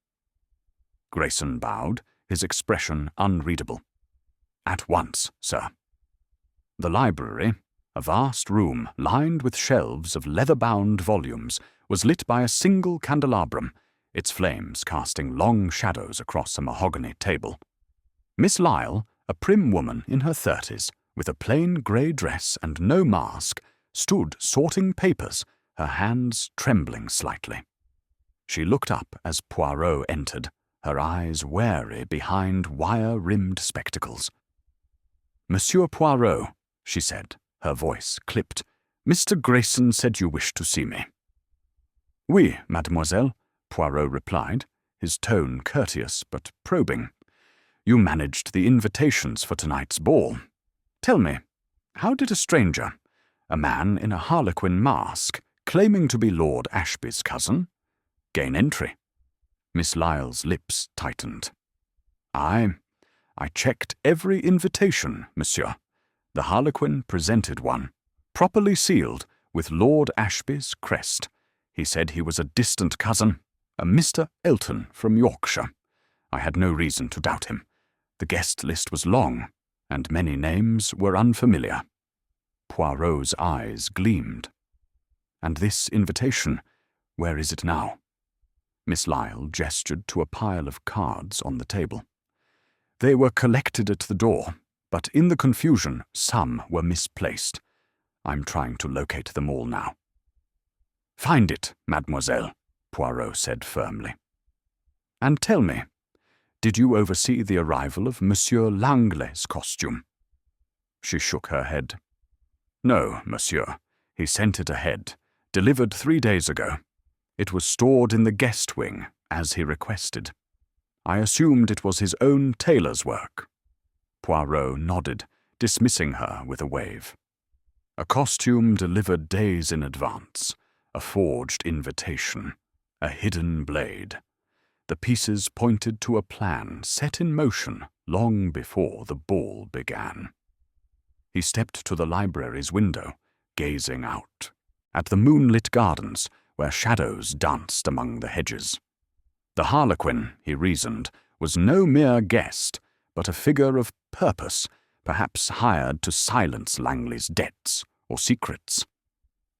Grayson bowed, his expression unreadable. At once, sir. The library, a vast room lined with shelves of leather-bound volumes, was lit by a single candelabrum, its flames casting long shadows across a mahogany table. Miss Lyle, a prim woman in her 30s, with a plain grey dress and no mask, stood sorting papers, her hands trembling slightly. She looked up as Poirot entered, her eyes wary behind wire-rimmed spectacles. Monsieur Poirot, she said, her voice clipped, Mr. Grayson said you wished to see me. Oui, mademoiselle, Poirot replied, his tone courteous but probing. You managed the invitations for tonight's ball. Tell me, how did a stranger, a man in a harlequin mask, claiming to be Lord Ashby's cousin, gain entry? Miss Lyle's lips tightened. I checked every invitation, monsieur. The harlequin presented one, properly sealed, with Lord Ashby's crest. He said he was a distant cousin, a Mr. Elton from Yorkshire. I had no reason to doubt him. The guest list was long, and many names were unfamiliar. Poirot's eyes gleamed. And this invitation, where is it now? Miss Lyle gestured to a pile of cards on the table. They were collected at the door, but in the confusion, some were misplaced. I'm trying to locate them all now. Find it, mademoiselle, Poirot said firmly. And tell me, did you oversee the arrival of Monsieur Langley's costume? She shook her head. No, monsieur. He sent it ahead, delivered 3 days ago. It was stored in the guest wing, as he requested. I assumed it was his own tailor's work. Poirot nodded, dismissing her with a wave. A costume delivered days in advance, a forged invitation, a hidden blade. The pieces pointed to a plan set in motion long before the ball began. He stepped to the library's window, gazing out, at the moonlit gardens where shadows danced among the hedges. The harlequin, he reasoned, was no mere guest, but a figure of purpose, perhaps hired to silence Langley's debts or secrets.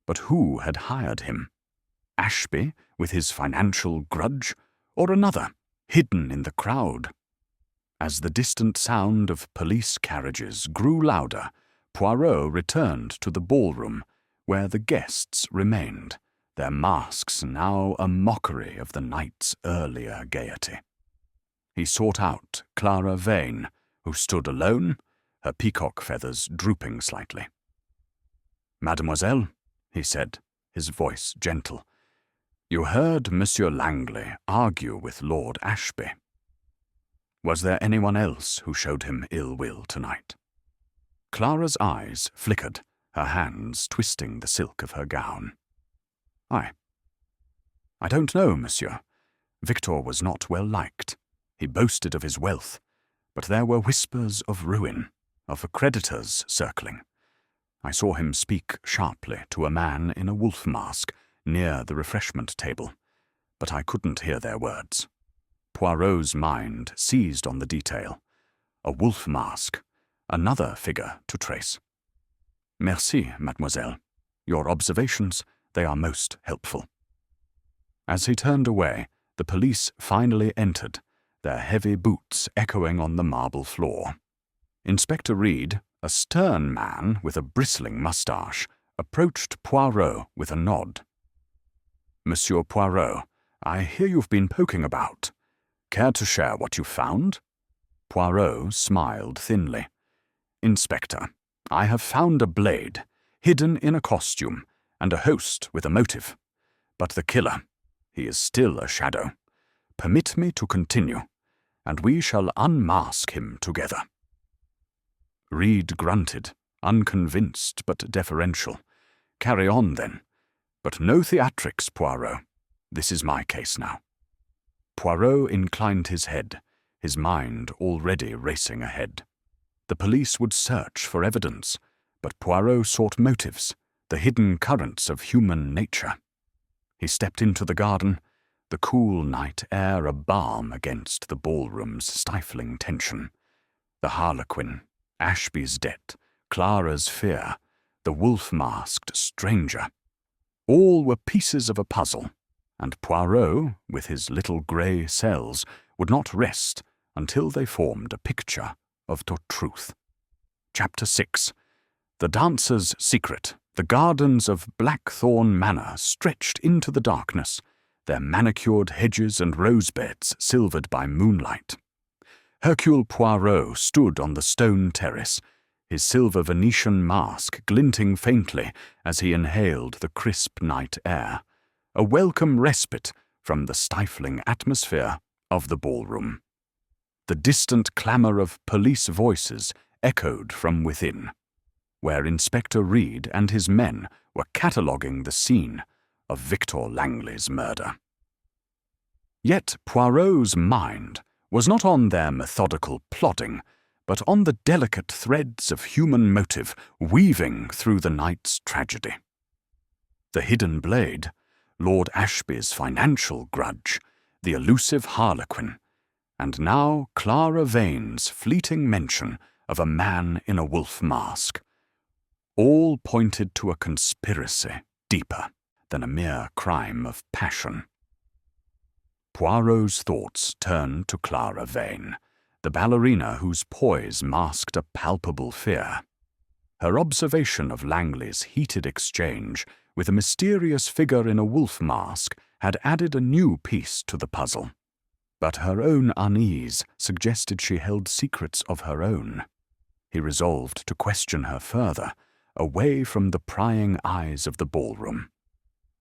But who had hired him? Ashby, with his financial grudge, or another, hidden in the crowd? As the distant sound of police carriages grew louder, Poirot returned to the ballroom, where the guests remained, their masks now a mockery of the night's earlier gaiety. He sought out Clara Vane, who stood alone, her peacock feathers drooping slightly. "Mademoiselle," he said, his voice gentle, "you heard Monsieur Langley argue with Lord Ashby. Was there anyone else who showed him ill will tonight?" Clara's eyes flickered, her hands twisting the silk of her gown. I don't know, monsieur. Victor was not well liked. He boasted of his wealth, but there were whispers of ruin, of creditors circling. I saw him speak sharply to a man in a wolf mask near the refreshment table, but I couldn't hear their words. Poirot's mind seized on the detail. A wolf mask, another figure to trace. "Merci, mademoiselle. Your observations, they are most helpful." As he turned away, the police finally entered, their heavy boots echoing on the marble floor. Inspector Reed, a stern man with a bristling moustache, approached Poirot with a nod. "Monsieur Poirot, I hear you've been poking about. Care to share what you found?" Poirot smiled thinly. "Inspector, I have found a blade, hidden in a costume, and a host with a motive. But the killer, he is still a shadow. Permit me to continue, and we shall unmask him together." Reed grunted, unconvinced but deferential. "Carry on, then. But no theatrics, Poirot. This is my case now." Poirot inclined his head, his mind already racing ahead. The police would search for evidence, but Poirot sought motives, the hidden currents of human nature. He stepped into the garden, the cool night air a balm against the ballroom's stifling tension. The harlequin, Ashby's debt, Clara's fear, the wolf-masked stranger. All were pieces of a puzzle, and Poirot, with his little grey cells, would not rest until they formed a picture of the truth. Chapter 6. The Dancer's Secret. The gardens of Blackthorn Manor stretched into the darkness, their manicured hedges and rosebeds silvered by moonlight. Hercule Poirot stood on the stone terrace, his silver Venetian mask glinting faintly as he inhaled the crisp night air, a welcome respite from the stifling atmosphere of the ballroom. The distant clamour of police voices echoed from within, where Inspector Reed and his men were cataloguing the scene of Victor Langley's murder. Yet Poirot's mind was not on their methodical plodding, but on the delicate threads of human motive weaving through the night's tragedy. The hidden blade, Lord Ashby's financial grudge, the elusive harlequin, and now Clara Vane's fleeting mention of a man in a wolf mask. All pointed to a conspiracy deeper than a mere crime of passion. Poirot's thoughts turned to Clara Vane, the ballerina whose poise masked a palpable fear. Her observation of Langley's heated exchange with a mysterious figure in a wolf mask had added a new piece to the puzzle. But her own unease suggested she held secrets of her own. He resolved to question her further, away from the prying eyes of the ballroom.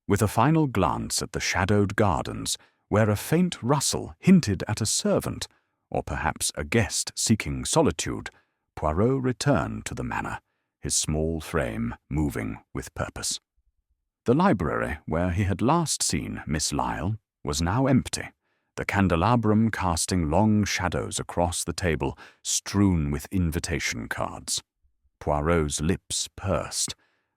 With a final glance at the shadowed gardens, where a faint rustle hinted at a servant, or perhaps a guest seeking solitude, Poirot returned to the manor, his small frame moving with purpose. The library, where he had last seen Miss Lyle, was now empty, the candelabrum casting long shadows across the table strewn with invitation cards. Poirot's lips pursed.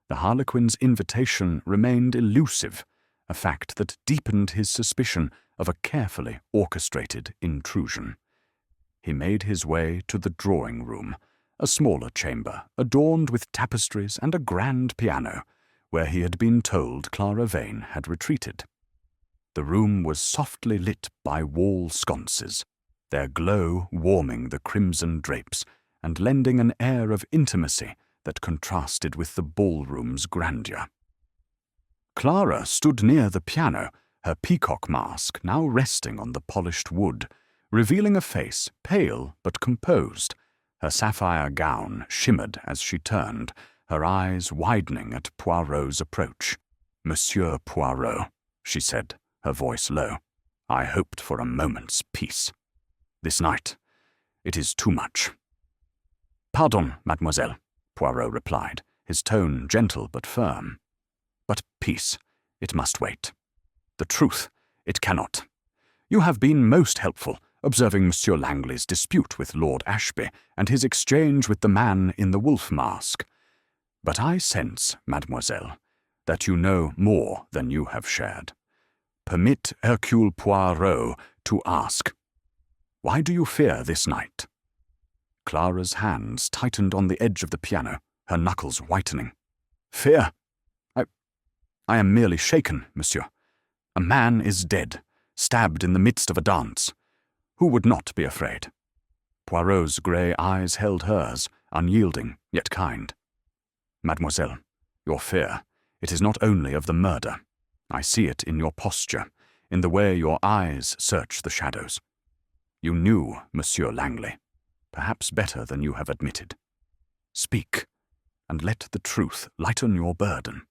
The harlequin's invitation remained elusive, a fact that deepened his suspicion of a carefully orchestrated intrusion. He made his way to the drawing-room, a smaller chamber adorned with tapestries and a grand piano, where he had been told Clara Vane had retreated. The room was softly lit by wall sconces, their glow warming the crimson drapes and lending an air of intimacy that contrasted with the ballroom's grandeur. Clara stood near the piano, her peacock mask now resting on the polished wood, revealing a face pale but composed. Her sapphire gown shimmered as she turned, her eyes widening at Poirot's approach. "Monsieur Poirot," she said, her voice low, "I hoped for a moment's peace. This night, it is too much." "Pardon, mademoiselle," Poirot replied, his tone gentle but firm. "But peace, it must wait. The truth, it cannot. You have been most helpful, observing Monsieur Langley's dispute with Lord Ashby and his exchange with the man in the wolf mask. But I sense, mademoiselle, that you know more than you have shared. Permit Hercule Poirot to ask, why do you fear this night?" Clara's hands tightened on the edge of the piano, her knuckles whitening. "Fear? I am merely shaken, monsieur. A man is dead, stabbed in the midst of a dance. Who would not be afraid?" Poirot's grey eyes held hers, unyielding yet kind. "Mademoiselle, your fear, it is not only of the murder. I see it in your posture, in the way your eyes search the shadows. You knew Monsieur Langley, perhaps better than you have admitted. Speak, and let the truth lighten your burden."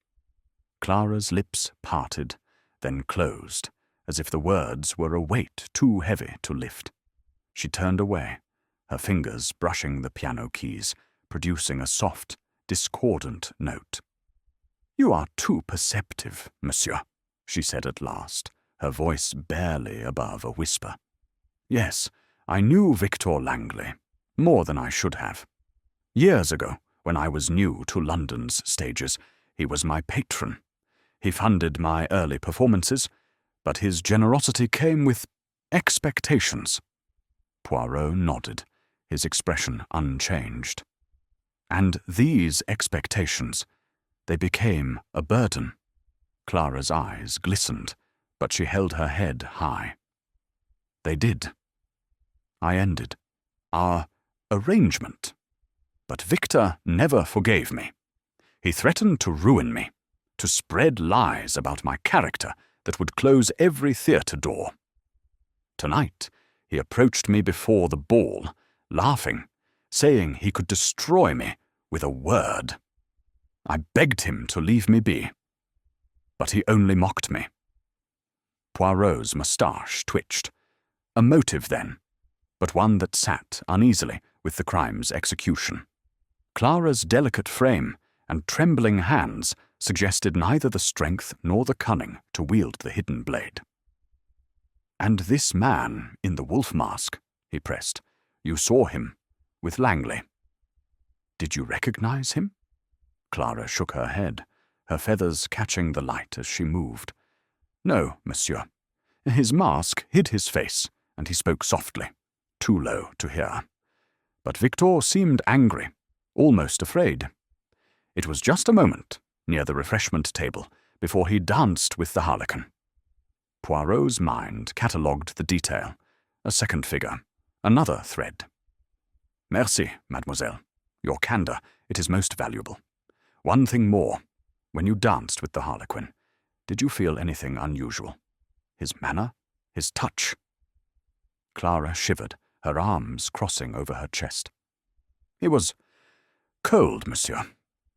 Clara's lips parted, then closed, as if the words were a weight too heavy to lift. She turned away, her fingers brushing the piano keys, producing a soft, discordant note. "You are too perceptive, monsieur," she said at last, her voice barely above a whisper. "Yes, I knew Victor Langley, more than I should have. Years ago, when I was new to London's stages, he was my patron. He funded my early performances, but his generosity came with expectations." Poirot nodded, his expression unchanged. "And these expectations, they became a burden." Clara's eyes glistened, but she held her head high. "They did. I ended our arrangement. But Victor never forgave me. He threatened to ruin me, to spread lies about my character that would close every theatre door. Tonight, he approached me before the ball, laughing, saying he could destroy me with a word. I begged him to leave me be, but he only mocked me." Poirot's moustache twitched. A motive, then, but one that sat uneasily with the crime's execution. Clara's delicate frame and trembling hands suggested neither the strength nor the cunning to wield the hidden blade. "And this man in the wolf mask," he pressed, "you saw him, with Langley. Did you recognize him?" Clara shook her head, her feathers catching the light as she moved. "No, monsieur. His mask hid his face, and he spoke softly, too low to hear. But Victor seemed angry, almost afraid. It was just a moment, near the refreshment table, before he danced with the harlequin." Poirot's mind catalogued the detail. A second figure, another thread. "Merci, mademoiselle. Your candour, it is most valuable. One thing more. When you danced with the harlequin, did you feel anything unusual? His manner? His touch?" Clara shivered, her arms crossing over her chest. "He was cold, monsieur.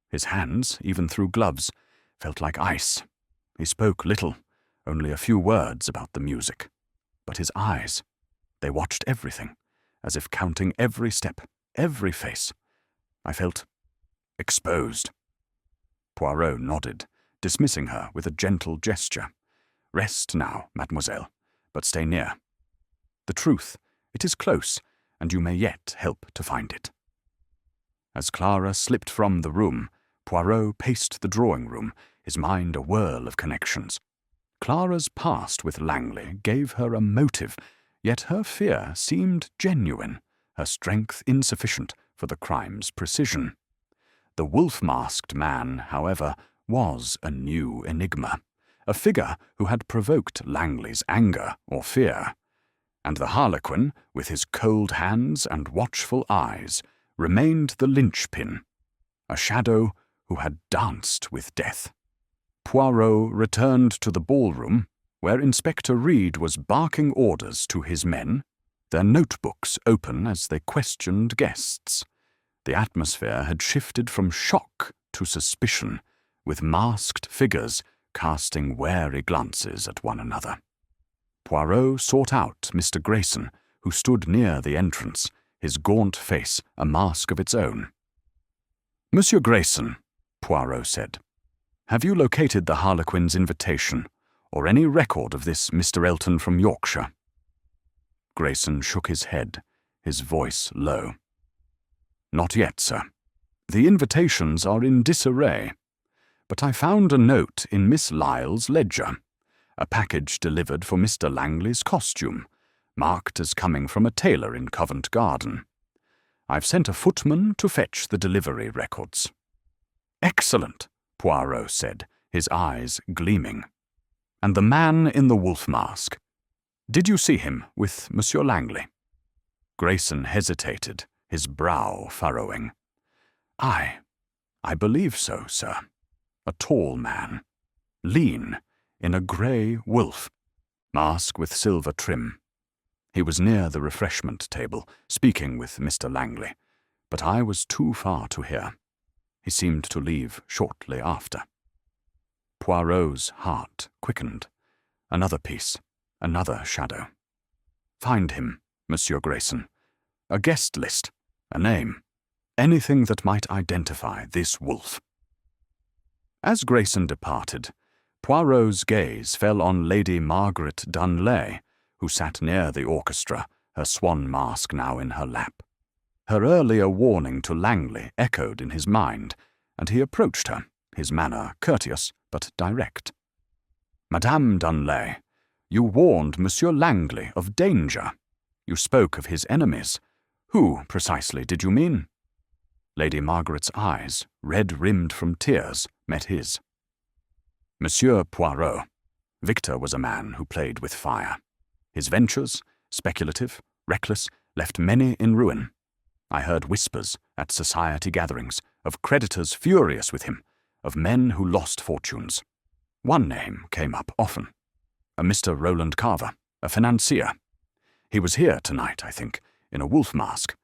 His hands, even through gloves, felt like ice. He spoke little, only a few words about the music. But his eyes, they watched everything, as if counting every step, every face. I felt exposed." Poirot nodded, dismissing her with a gentle gesture. "Rest now, mademoiselle, but stay near. The truth, it is close, and you may yet help to find it." As Clara slipped from the room, Poirot paced the drawing-room, his mind a whirl of connections. Clara's past with Langley gave her a motive, yet her fear seemed genuine, her strength insufficient for the crime's precision. The wolf-masked man, however, was a new enigma, a figure who had provoked Langley's anger or fear. And the harlequin, with his cold hands and watchful eyes, remained the linchpin, a shadow who had danced with death. Poirot returned to the ballroom, where Inspector Reed was barking orders to his men, their notebooks open as they questioned guests. The atmosphere had shifted from shock to suspicion, with masked figures casting wary glances at one another. Poirot sought out Mr. Grayson, who stood near the entrance, his gaunt face a mask of its own. "Monsieur Grayson," Poirot said, "have you located the harlequin's invitation, or any record of this Mr. Elton from Yorkshire?" Grayson shook his head, his voice low. "Not yet, sir. The invitations are in disarray. But I found a note in Miss Lyle's ledger, a package delivered for Mr. Langley's costume, marked as coming from a tailor in Covent Garden. I've sent a footman to fetch the delivery records." "Excellent," Poirot said, his eyes gleaming. "And the man in the wolf mask. Did you see him with Monsieur Langley?" Grayson hesitated, his brow furrowing. I believe so, sir. A tall man, lean, in a grey wolf, mask with silver trim. He was near the refreshment table, speaking with Mr. Langley, but I was too far to hear. He seemed to leave shortly after. Poirot's heart quickened. Another piece, another shadow. "Find him, Monsieur Grayson. A guest list, a name, anything that might identify this wolf." As Grayson departed, Poirot's gaze fell on Lady Margaret Dunley, who sat near the orchestra, her swan mask now in her lap. Her earlier warning to Langley echoed in his mind, and he approached her, his manner courteous but direct. "Madame Dunley, you warned Monsieur Langley of danger. You spoke of his enemies. Who, precisely, did you mean?" Lady Margaret's eyes, red-rimmed from tears, met his. "Monsieur Poirot, Victor was a man who played with fire. His ventures, speculative, reckless, left many in ruin. I heard whispers at society gatherings of creditors furious with him, of men who lost fortunes. One name came up often, a Mr. Roland Carver, a financier. He was here tonight, I think, in a wolf mask.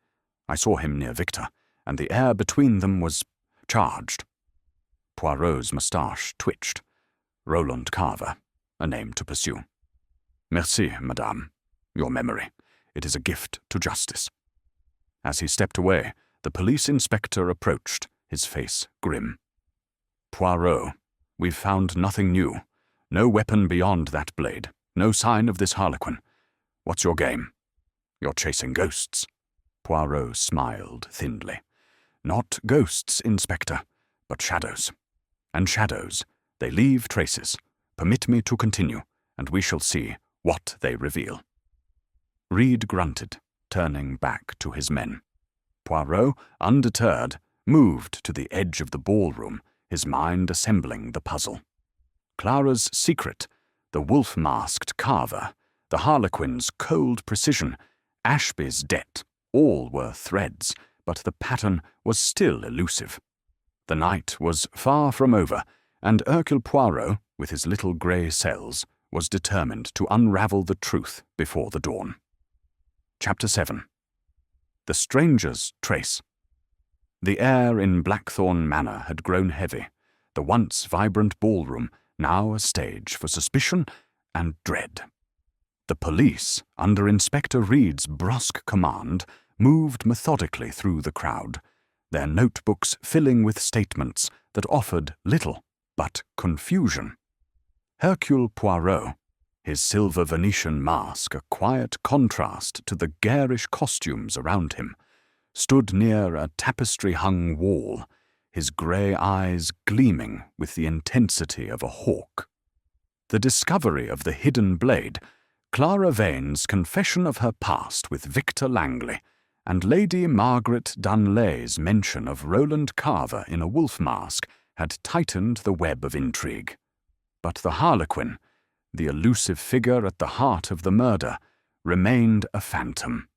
I saw him near Victor, and the air between them was charged." Poirot's moustache twitched. Roland Carver, a name to pursue. "Merci, madame. Your memory. It is a gift to justice." As he stepped away, the police inspector approached, his face grim. "Poirot, we've found nothing new. No weapon beyond that blade. No sign of this harlequin. What's your game? You're chasing ghosts." Poirot smiled thinly. "Not ghosts, Inspector, but shadows. And shadows, they leave traces. Permit me to continue, and we shall see what they reveal." Reed grunted, turning back to his men. Poirot, undeterred, moved to the edge of the ballroom, his mind assembling the puzzle. Clara's secret, the wolf-masked carver, the harlequin's cold precision, Ashby's debt, all were threads, but the pattern was still elusive. The night was far from over, and Hercule Poirot, with his little grey cells, was determined to unravel the truth before the dawn. Chapter 7. The Stranger's Trace. The air in Blackthorn Manor had grown heavy, the once vibrant ballroom now a stage for suspicion and dread. The police, under Inspector Reed's brusque command, moved methodically through the crowd, their notebooks filling with statements that offered little but confusion. Hercule Poirot, his silver Venetian mask a quiet contrast to the garish costumes around him, stood near a tapestry-hung wall, his grey eyes gleaming with the intensity of a hawk. The discovery of the hidden blade, Clara Vane's confession of her past with Victor Langley, and Lady Margaret Dunlay's mention of Roland Carver in a wolf mask had tightened the web of intrigue. But the Harlequin, the elusive figure at the heart of the murder, remained a phantom.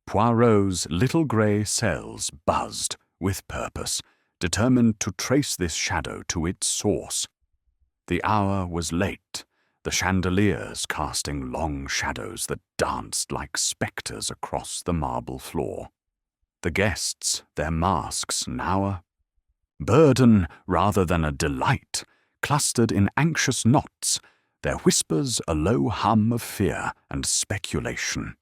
Poirot's little grey cells buzzed with purpose, determined to trace this shadow to its source. The hour was late, the chandeliers casting long shadows that danced like spectres across the marble floor. The guests, their masks now a burden rather than a delight, clustered in anxious knots, their whispers a low hum of fear and speculation.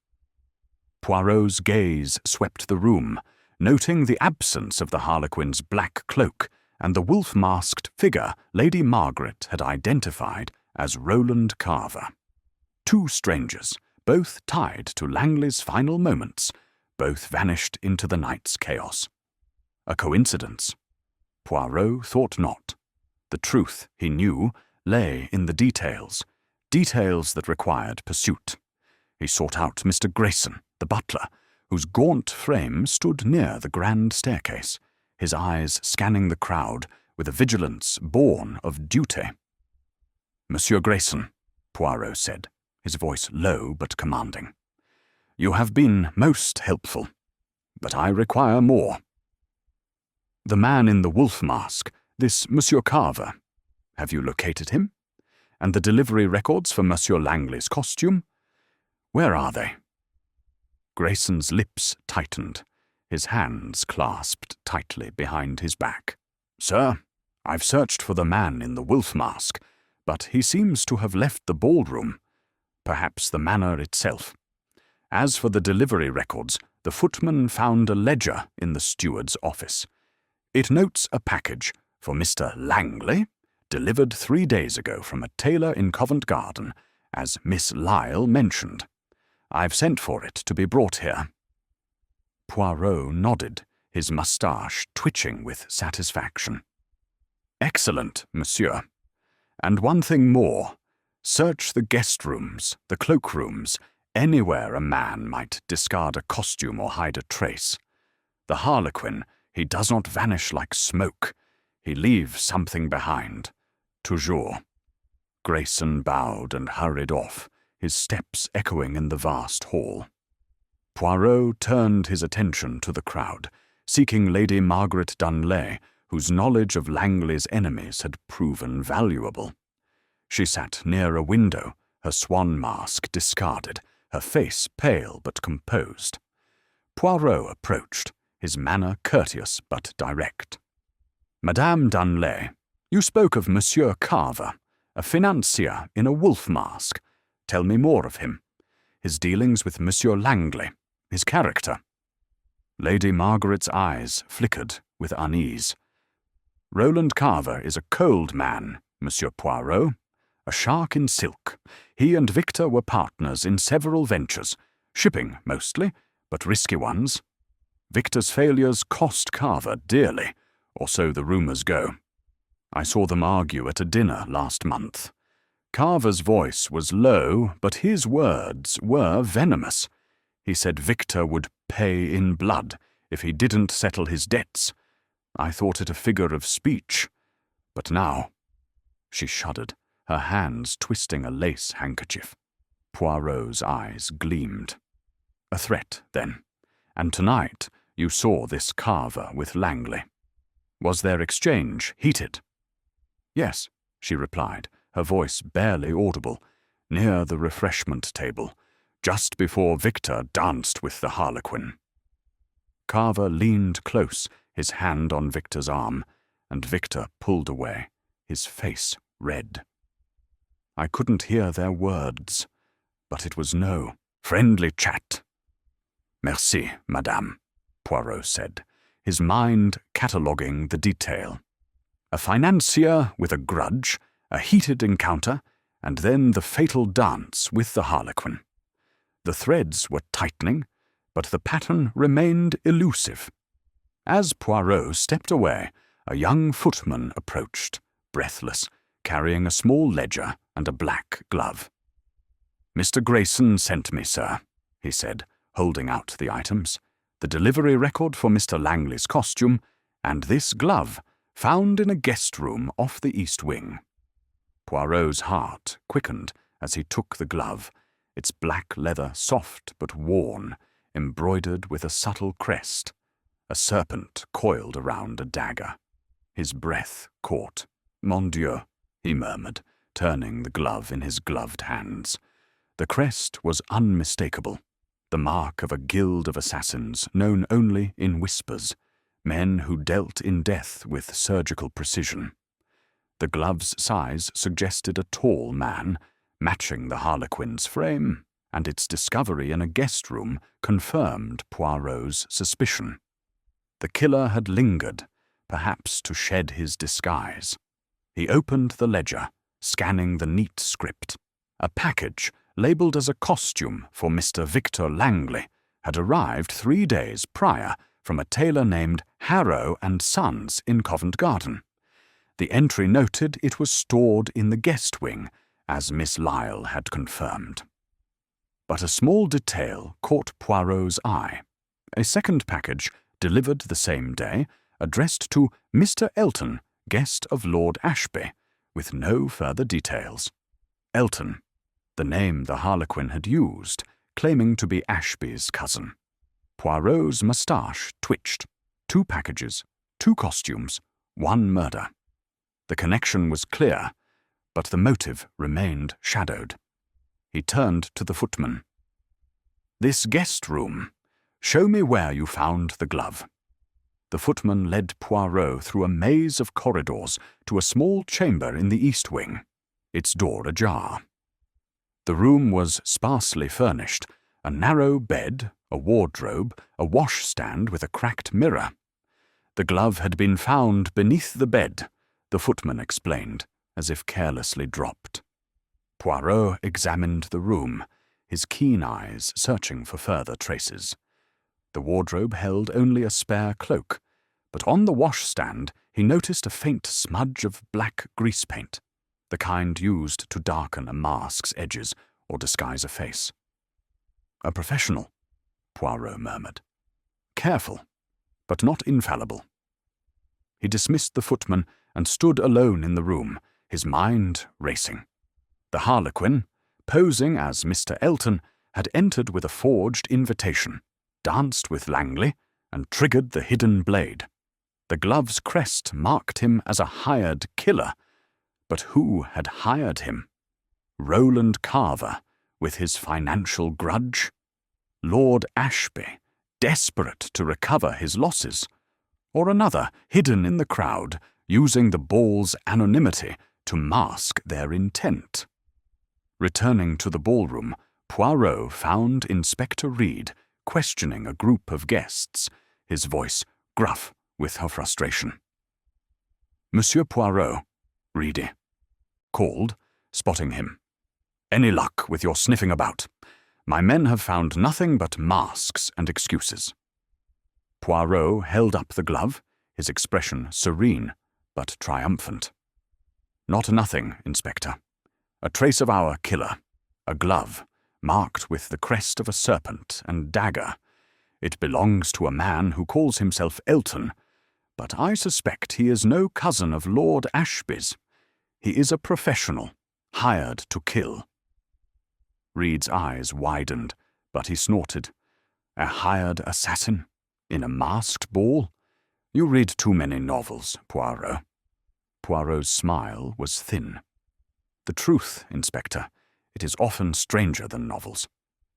Poirot's gaze swept the room, noting the absence of the Harlequin's black cloak and the wolf-masked figure Lady Margaret had identified as Roland Carver. Two strangers, both tied to Langley's final moments, both vanished into the night's chaos. A coincidence? Poirot thought not. The truth, he knew, lay in the details that required pursuit. He sought out Mr. Grayson, the butler, whose gaunt frame stood near the grand staircase, his eyes scanning the crowd with a vigilance born of duty. "Monsieur Grayson," Poirot said, his voice low but commanding, "you have been most helpful, but I require more. The man in the wolf mask, this Monsieur Carver, have you located him? And the delivery records for Monsieur Langley's costume? Where are they?" Grayson's lips tightened, his hands clasped tightly behind his back. "Sir, I've searched for the man in the wolf mask, but he seems to have left the ballroom, perhaps the manor itself. As for the delivery records, the footman found a ledger in the steward's office. It notes a package for Mr. Langley, delivered 3 days ago from a tailor in Covent Garden, as Miss Lyle mentioned. I've sent for it to be brought here." Poirot nodded, his moustache twitching with satisfaction. "Excellent, monsieur. And one thing more. Search the guest rooms, the cloak rooms, anywhere a man might discard a costume or hide a trace. The Harlequin, he does not vanish like smoke. He leaves something behind. Toujours." Grayson bowed and hurried off, his steps echoing in the vast hall. Poirot turned his attention to the crowd, seeking Lady Margaret Dunlay, whose knowledge of Langley's enemies had proven valuable. She sat near a window, her swan mask discarded, her face pale but composed. Poirot approached, his manner courteous but direct. "Madame Dunlay, you spoke of Monsieur Carver, a financier in a wolf mask. Tell me more of him. His dealings with Monsieur Langley, his character." Lady Margaret's eyes flickered with unease. "Roland Carver is a cold man, Monsieur Poirot, a shark in silk. He and Victor were partners in several ventures, shipping mostly, but risky ones. Victor's failures cost Carver dearly, or so the rumours go. I saw them argue at a dinner last month. Carver's voice was low, but his words were venomous. He said Victor would pay in blood if he didn't settle his debts. I thought it a figure of speech. But now—" She shuddered, her hands twisting a lace handkerchief. Poirot's eyes gleamed. "A threat, then. And tonight you saw this Carver with Langley. Was their exchange heated?" "Yes," she replied, her voice barely audible, "near the refreshment table, just before Victor danced with the Harlequin." Carver leaned close, his hand on Victor's arm, and Victor pulled away, his face red. I couldn't hear their words, but it was no friendly chat. "Merci, madame," Poirot said, his mind cataloguing the detail. A financier with a grudge, a heated encounter, and then the fatal dance with the Harlequin. The threads were tightening, but the pattern remained elusive. As Poirot stepped away, a young footman approached, breathless, carrying a small ledger and a black glove. "Mr. Grayson sent me, sir," he said, holding out the items. "The delivery record for Mr. Langley's costume, and this glove, found in a guest room off the east wing." Poirot's heart quickened as he took the glove, its black leather soft but worn, embroidered with a subtle crest, a serpent coiled around a dagger. His breath caught. "Mon Dieu," he murmured, turning the glove in his gloved hands. The crest was unmistakable, the mark of a guild of assassins known only in whispers, men who dealt in death with surgical precision. The glove's size suggested a tall man, matching the harlequin's frame, and its discovery in a guest room confirmed Poirot's suspicion. The killer had lingered, perhaps to shed his disguise. He opened the ledger, scanning the neat script. A package, labelled as a costume for Mr. Victor Langley, had arrived 3 days prior from a tailor named Harrow and Sons in Covent Garden. The entry noted it was stored in the guest wing, as Miss Lyle had confirmed. But a small detail caught Poirot's eye. A second package, delivered the same day, addressed to Mr. Elton, guest of Lord Ashby, with no further details. Elton, the name the harlequin had used, claiming to be Ashby's cousin. Poirot's moustache twitched. 2 packages, 2 costumes, 1 murder. The connection was clear, but the motive remained shadowed. He turned to the footman. "This guest room. Show me where you found the glove." The footman led Poirot through a maze of corridors to a small chamber in the east wing, its door ajar. The room was sparsely furnished, a narrow bed, a wardrobe, a washstand with a cracked mirror. The glove had been found beneath the bed, the footman explained, as if carelessly dropped. Poirot examined the room, his keen eyes searching for further traces. The wardrobe held only a spare cloak, but on the washstand he noticed a faint smudge of black grease paint, the kind used to darken a mask's edges or disguise a face. "A professional," Poirot murmured. "Careful, but not infallible." He dismissed the footman and stood alone in the room, his mind racing. The harlequin, posing as Mr. Elton, had entered with a forged invitation, danced with Langley, and triggered the hidden blade. The glove's crest marked him as a hired killer, but who had hired him? Roland Carver, with his financial grudge? Lord Ashby, desperate to recover his losses? Or another, hidden in the crowd, using the ball's anonymity to mask their intent? Returning to the ballroom, Poirot found Inspector Reed questioning a group of guests, his voice gruff with her frustration. "Monsieur Poirot," Reedy called, spotting him. "Any luck with your sniffing about? My men have found nothing but masks and excuses." Poirot held up the glove, his expression serene but triumphant. "Not nothing, Inspector. A trace of our killer, a glove, marked with the crest of a serpent and dagger. It belongs to a man who calls himself Elton, but I suspect he is no cousin of Lord Ashby's. He is a professional, hired to kill." Reed's eyes widened, but he snorted. "A hired assassin? In a masked ball? You read too many novels, Poirot." Poirot's smile was thin. "The truth, Inspector, it is often stranger than novels.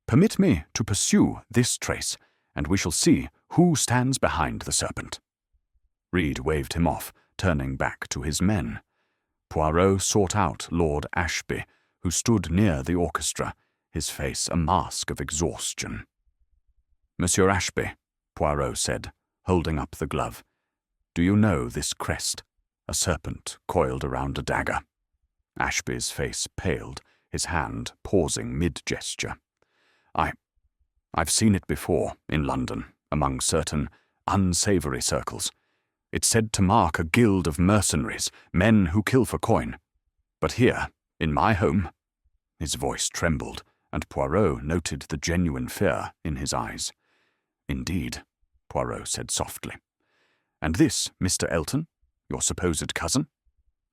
Permit me to pursue this trace, and we shall see who stands behind the serpent." Reed waved him off, turning back to his men. Poirot sought out Lord Ashby, who stood near the orchestra, his face a mask of exhaustion. "Monsieur Ashby," Poirot said, holding up the glove, "do you know this crest, a serpent coiled around a dagger?" Ashby's face paled, his hand pausing mid-gesture. I've seen it before, in London, among certain unsavoury circles. It's said to mark a guild of mercenaries, men who kill for coin. But here, in my home—" His voice trembled, and Poirot noted the genuine fear in his eyes. "Indeed," Poirot said softly. "And this, Mr. Elton, your supposed cousin?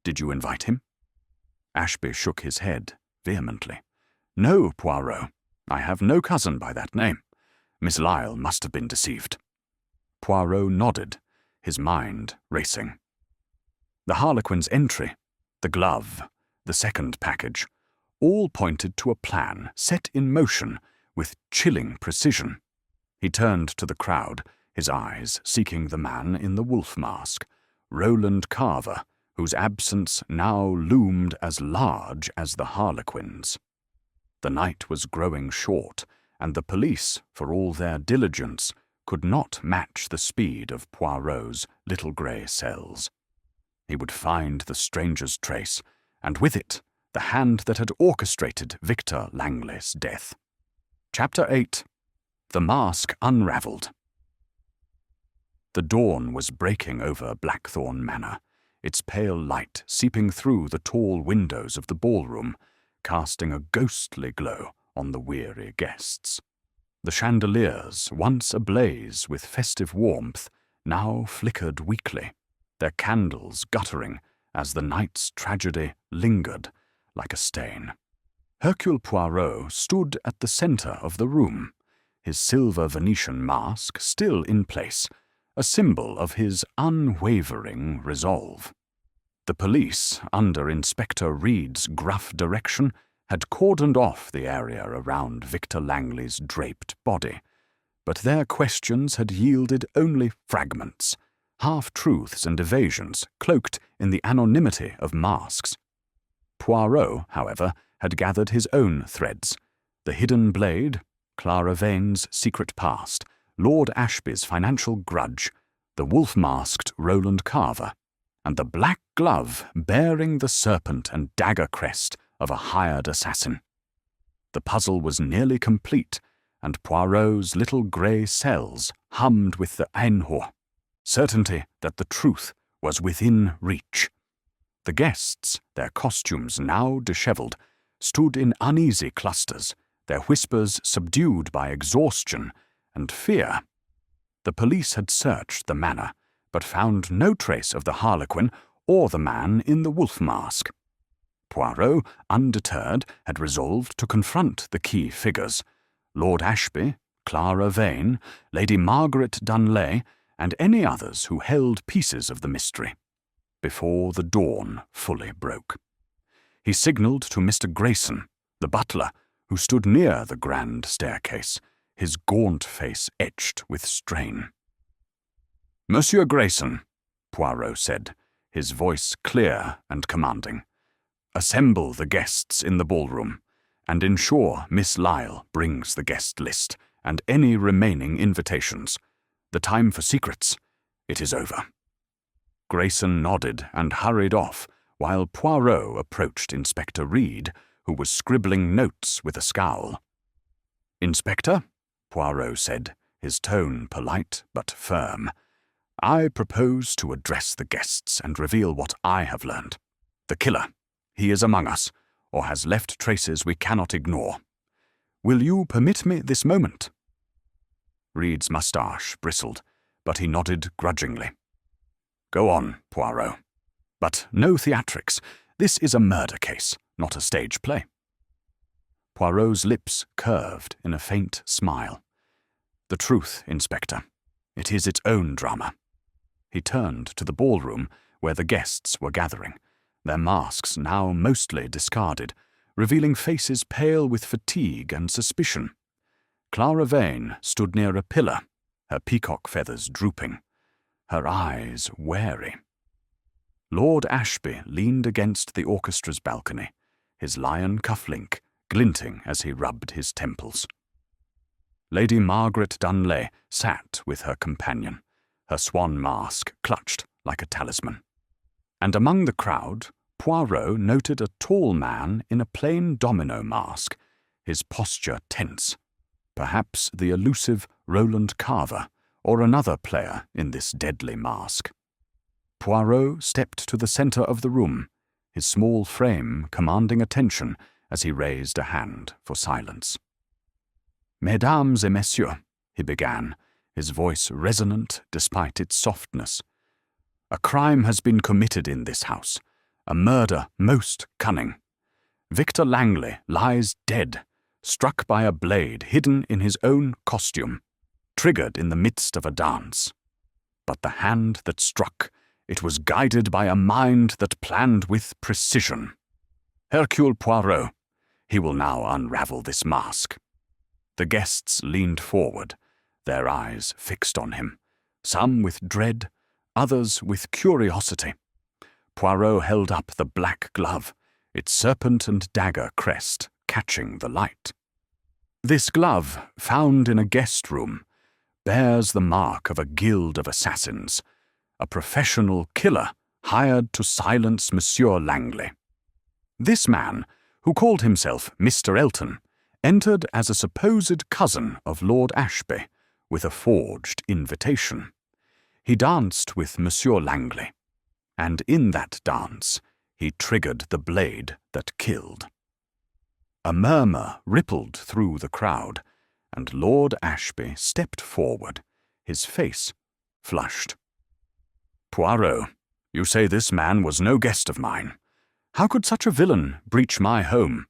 Did you invite him?" Ashby shook his head vehemently. "No, Poirot. I have no cousin by that name. Miss Lyle must have been deceived." Poirot nodded, his mind racing. The Harlequin's entry, the glove, the second package, all pointed to a plan set in motion with chilling precision. He turned to the crowd, his eyes seeking the man in the wolf mask, Roland Carver, whose absence now loomed as large as the Harlequin's. The night was growing short, and the police, for all their diligence, could not match the speed of Poirot's little grey cells. He would find the stranger's trace, and with it, the hand that had orchestrated Victor Langley's death. Chapter 8. The Mask Unravelled. The dawn was breaking over Blackthorn Manor, its pale light seeping through the tall windows of the ballroom, casting a ghostly glow on the weary guests. The chandeliers, once ablaze with festive warmth, now flickered weakly, their candles guttering as the night's tragedy lingered like a stain. Hercule Poirot stood at the centre of the room, his silver Venetian mask still in place, a symbol of his unwavering resolve. The police, under Inspector Reed's gruff direction, had cordoned off the area around Victor Langley's draped body, but their questions had yielded only fragments, half-truths and evasions cloaked in the anonymity of masks. Poirot, however, had gathered his own threads: the hidden blade, Clara Vane's secret past, Lord Ashby's financial grudge, the wolf-masked Roland Carver, and the black glove bearing the serpent and dagger crest of a hired assassin. The puzzle was nearly complete, and Poirot's little grey cells hummed with the einhor, certainty that the truth was within reach. The guests, their costumes now dishevelled, stood in uneasy clusters, their whispers subdued by exhaustion and fear. The police had searched the manor, but found no trace of the Harlequin or the man in the wolf mask. Poirot, undeterred, had resolved to confront the key figures: Lord Ashby, Clara Vane, Lady Margaret Dunley, and any others who held pieces of the mystery, before the dawn fully broke. He signalled to Mr. Grayson, the butler, who stood near the grand staircase, his gaunt face etched with strain. "Monsieur Grayson," Poirot said, his voice clear and commanding, "assemble the guests in the ballroom, and ensure Miss Lyle brings the guest list and any remaining invitations. The time for secrets, it is over." Grayson nodded and hurried off, while Poirot approached Inspector Reed, who was scribbling notes with a scowl. "Inspector," Poirot said, his tone polite but firm, "I propose to address the guests and reveal what I have learned. The killer, he is among us, or has left traces we cannot ignore. Will you permit me this moment?" Reed's moustache bristled, but he nodded grudgingly. "Go on, Poirot. But no theatrics. This is a murder case, not a stage play." Poirot's lips curved in a faint smile. "The truth, Inspector. It is its own drama." He turned to the ballroom where the guests were gathering, their masks now mostly discarded, revealing faces pale with fatigue and suspicion. Clara Vane stood near a pillar, her peacock feathers drooping, her eyes wary. Lord Ashby leaned against the orchestra's balcony, his lion cufflink glinting as he rubbed his temples. Lady Margaret Dunley sat with her companion, her swan mask clutched like a talisman. And among the crowd, Poirot noted a tall man in a plain domino mask, his posture tense. Perhaps the elusive Roland Carver, or another player in this deadly mask. Poirot stepped to the centre of the room, his small frame commanding attention as he raised a hand for silence. "Mesdames et messieurs," he began, his voice resonant despite its softness. "A crime has been committed in this house, a murder most cunning. Victor Langley lies dead, struck by a blade hidden in his own costume, triggered in the midst of a dance. But the hand that struck, it was guided by a mind that planned with precision. Hercule Poirot, he will now unravel this mask." The guests leaned forward, their eyes fixed on him, some with dread, others with curiosity. Poirot held up the black glove, its serpent and dagger crest catching the light. "This glove, found in a guest room, bears the mark of a guild of assassins, a professional killer hired to silence Monsieur Langley. This man, who called himself Mr. Elton, entered as a supposed cousin of Lord Ashby, with a forged invitation. He danced with Monsieur Langley, and in that dance he triggered the blade that killed." A murmur rippled through the crowd, and Lord Ashby stepped forward, his face flushed. "Poirot, you say this man was no guest of mine. How could such a villain breach my home?"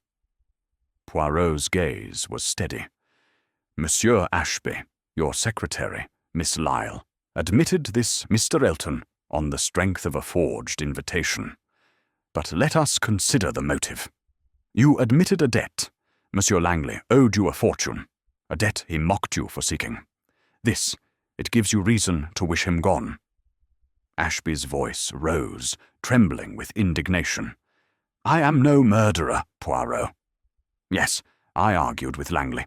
Poirot's gaze was steady. "Monsieur Ashby, your secretary, Miss Lyle, admitted this Mr. Elton on the strength of a forged invitation. But let us consider the motive. You admitted a debt. Monsieur Langley owed you a fortune, a debt he mocked you for seeking. This, it gives you reason to wish him gone." Ashby's voice rose, trembling with indignation. "I am no murderer, Poirot. Yes, I argued with Langley,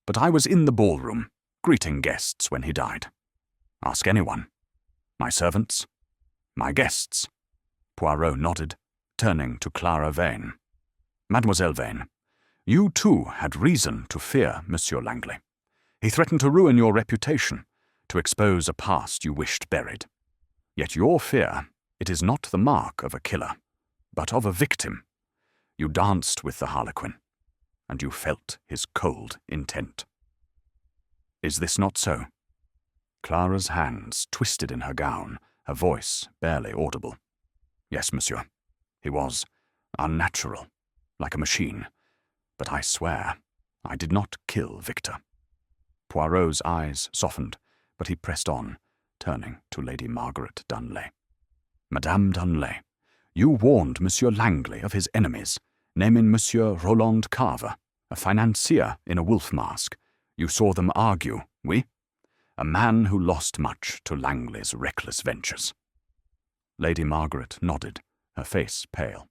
but I was in the ballroom, greeting guests when he died. Ask anyone. My servants, my guests." Poirot nodded, turning to Clara Vane. "Mademoiselle Vane, you too had reason to fear Monsieur Langley. He threatened to ruin your reputation, to expose a past you wished buried. Yet your fear, it is not the mark of a killer, but of a victim. You danced with the Harlequin, and you felt his cold intent. Is this not so?" Clara's hands twisted in her gown, her voice barely audible. "Yes, monsieur. He was unnatural, like a machine. But I swear, I did not kill Victor." Poirot's eyes softened, but he pressed on, turning to Lady Margaret Dunley. "Madame Dunley, you warned Monsieur Langley of his enemies, naming Monsieur Roland Carver, a financier in a wolf mask. You saw them argue, oui? A man who lost much to Langley's reckless ventures." Lady Margaret nodded, her face pale.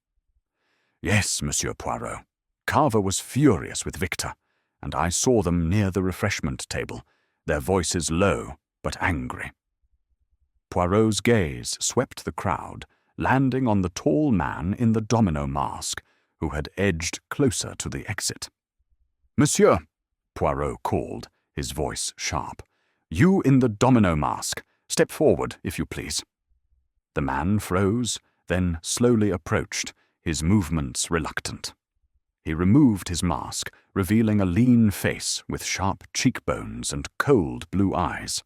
"Yes, Monsieur Poirot. Carver was furious with Victor, and I saw them near the refreshment table, their voices low but angry." Poirot's gaze swept the crowd, landing on the tall man in the domino mask, who had edged closer to the exit. "Monsieur," Poirot called, his voice sharp, "you in the domino mask, step forward, if you please." The man froze, then slowly approached, his movements reluctant. He removed his mask, revealing a lean face with sharp cheekbones and cold blue eyes.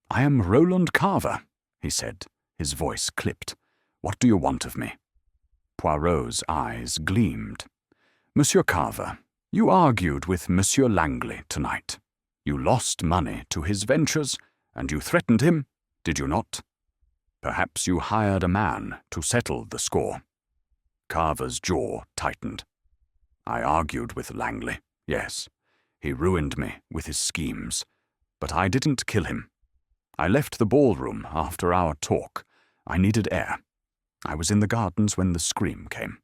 "I am Roland Carver," he said, his voice clipped. "What do you want of me?" Poirot's eyes gleamed. "Monsieur Carver, you argued with Monsieur Langley tonight. You lost money to his ventures, and you threatened him, did you not? Perhaps you hired a man to settle the score." Carver's jaw tightened. "I argued with Langley, yes. He ruined me with his schemes. But I didn't kill him. I left the ballroom after our talk. I needed air. I was in the gardens when the scream came."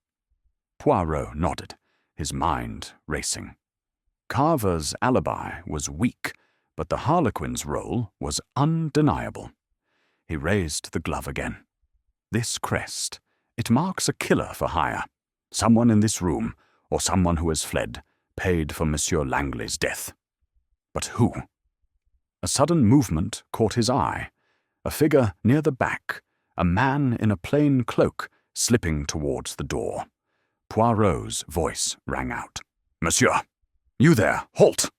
Poirot nodded, his mind racing. Carver's alibi was weak, but the Harlequin's role was undeniable. He raised the glove again. "This crest, it marks a killer for hire. Someone in this room, or someone who has fled, paid for Monsieur Langley's death. But who?" A sudden movement caught his eye. A figure near the back, a man in a plain cloak, slipping towards the door. Poirot's voice rang out. "Monsieur! You there! Halt!"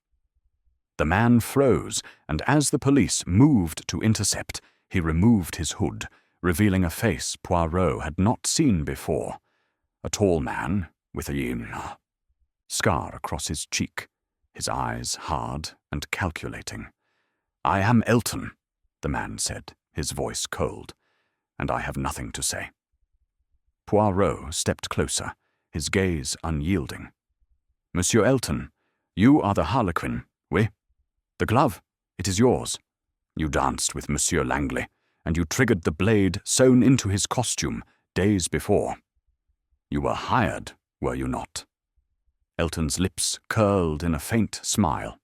The man froze, and as the police moved to intercept, he removed his hood, revealing a face Poirot had not seen before. A tall man, with a scar across his cheek, his eyes hard and calculating. "I am Elton," the man said, his voice cold, "and I have nothing to say." Poirot stepped closer, his gaze unyielding. "Monsieur Elton, you are the Harlequin, oui? The glove, it is yours. You danced with Monsieur Langley, and you triggered the blade sewn into his costume days before. You were hired, were you not?" Elton's lips curled in a faint smile.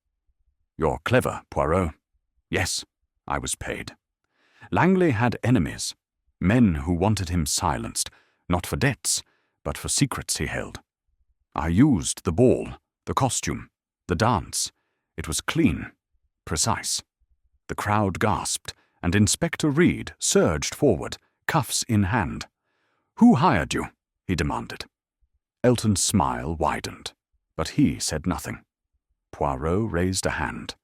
"You're clever, Poirot. Yes, I was paid. Langley had enemies, men who wanted him silenced, not for debts, but for secrets he held. I used the ball, the costume, the dance. It was clean, precise." The crowd gasped, and Inspector Reed surged forward, cuffs in hand. "Who hired you?" he demanded. Elton's smile widened, but he said nothing. Poirot raised a hand.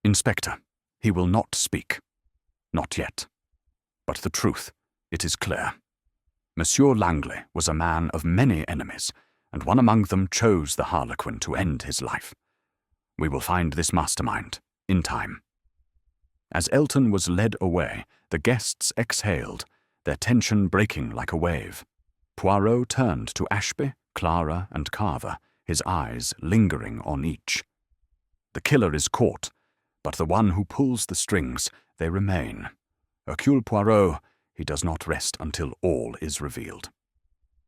"Inspector, he will not speak. Not yet. But the truth, it is clear. Monsieur Langley was a man of many enemies, and one among them chose the Harlequin to end his life. We will find this mastermind, in time." As Elton was led away, the guests exhaled, their tension breaking like a wave. Poirot turned to Ashby, Clara, and Carver, his eyes lingering on each. "The killer is caught, but the one who pulls the strings, they remain. Hercule Poirot, he does not rest until all is revealed."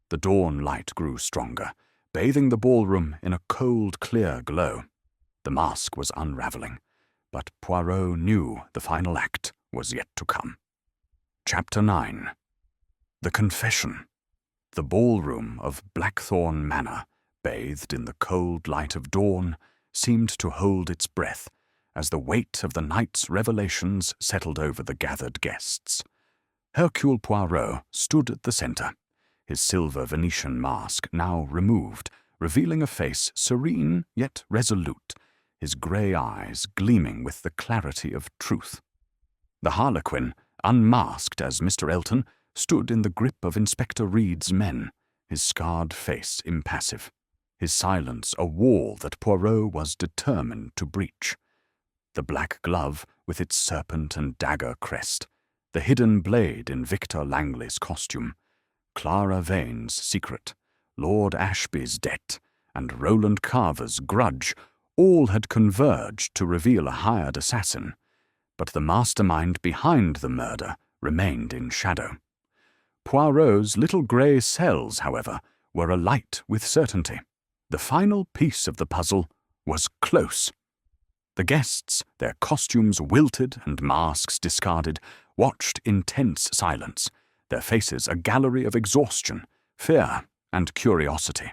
The dawn light grew stronger, bathing the ballroom in a cold, clear glow. The mask was unraveling, but Poirot knew the final act was yet to come. Chapter 9. The Confession. The ballroom of Blackthorn Manor, bathed in the cold light of dawn, seemed to hold its breath as the weight of the night's revelations settled over the gathered guests. Hercule Poirot stood at the centre, his silver Venetian mask now removed, revealing a face serene yet resolute, his grey eyes gleaming with the clarity of truth. The Harlequin, unmasked as Mr. Elton, stood in the grip of Inspector Reed's men, his scarred face impassive, his silence a wall that Poirot was determined to breach. The black glove with its serpent and dagger crest, the hidden blade in Victor Langley's costume, Clara Vane's secret, Lord Ashby's debt, and Roland Carver's grudge, all had converged to reveal a hired assassin, but the mastermind behind the murder remained in shadow. Poirot's little grey cells, however, were alight with certainty. The final piece of the puzzle was close. The guests, their costumes wilted and masks discarded, watched in tense silence, their faces a gallery of exhaustion, fear, and curiosity.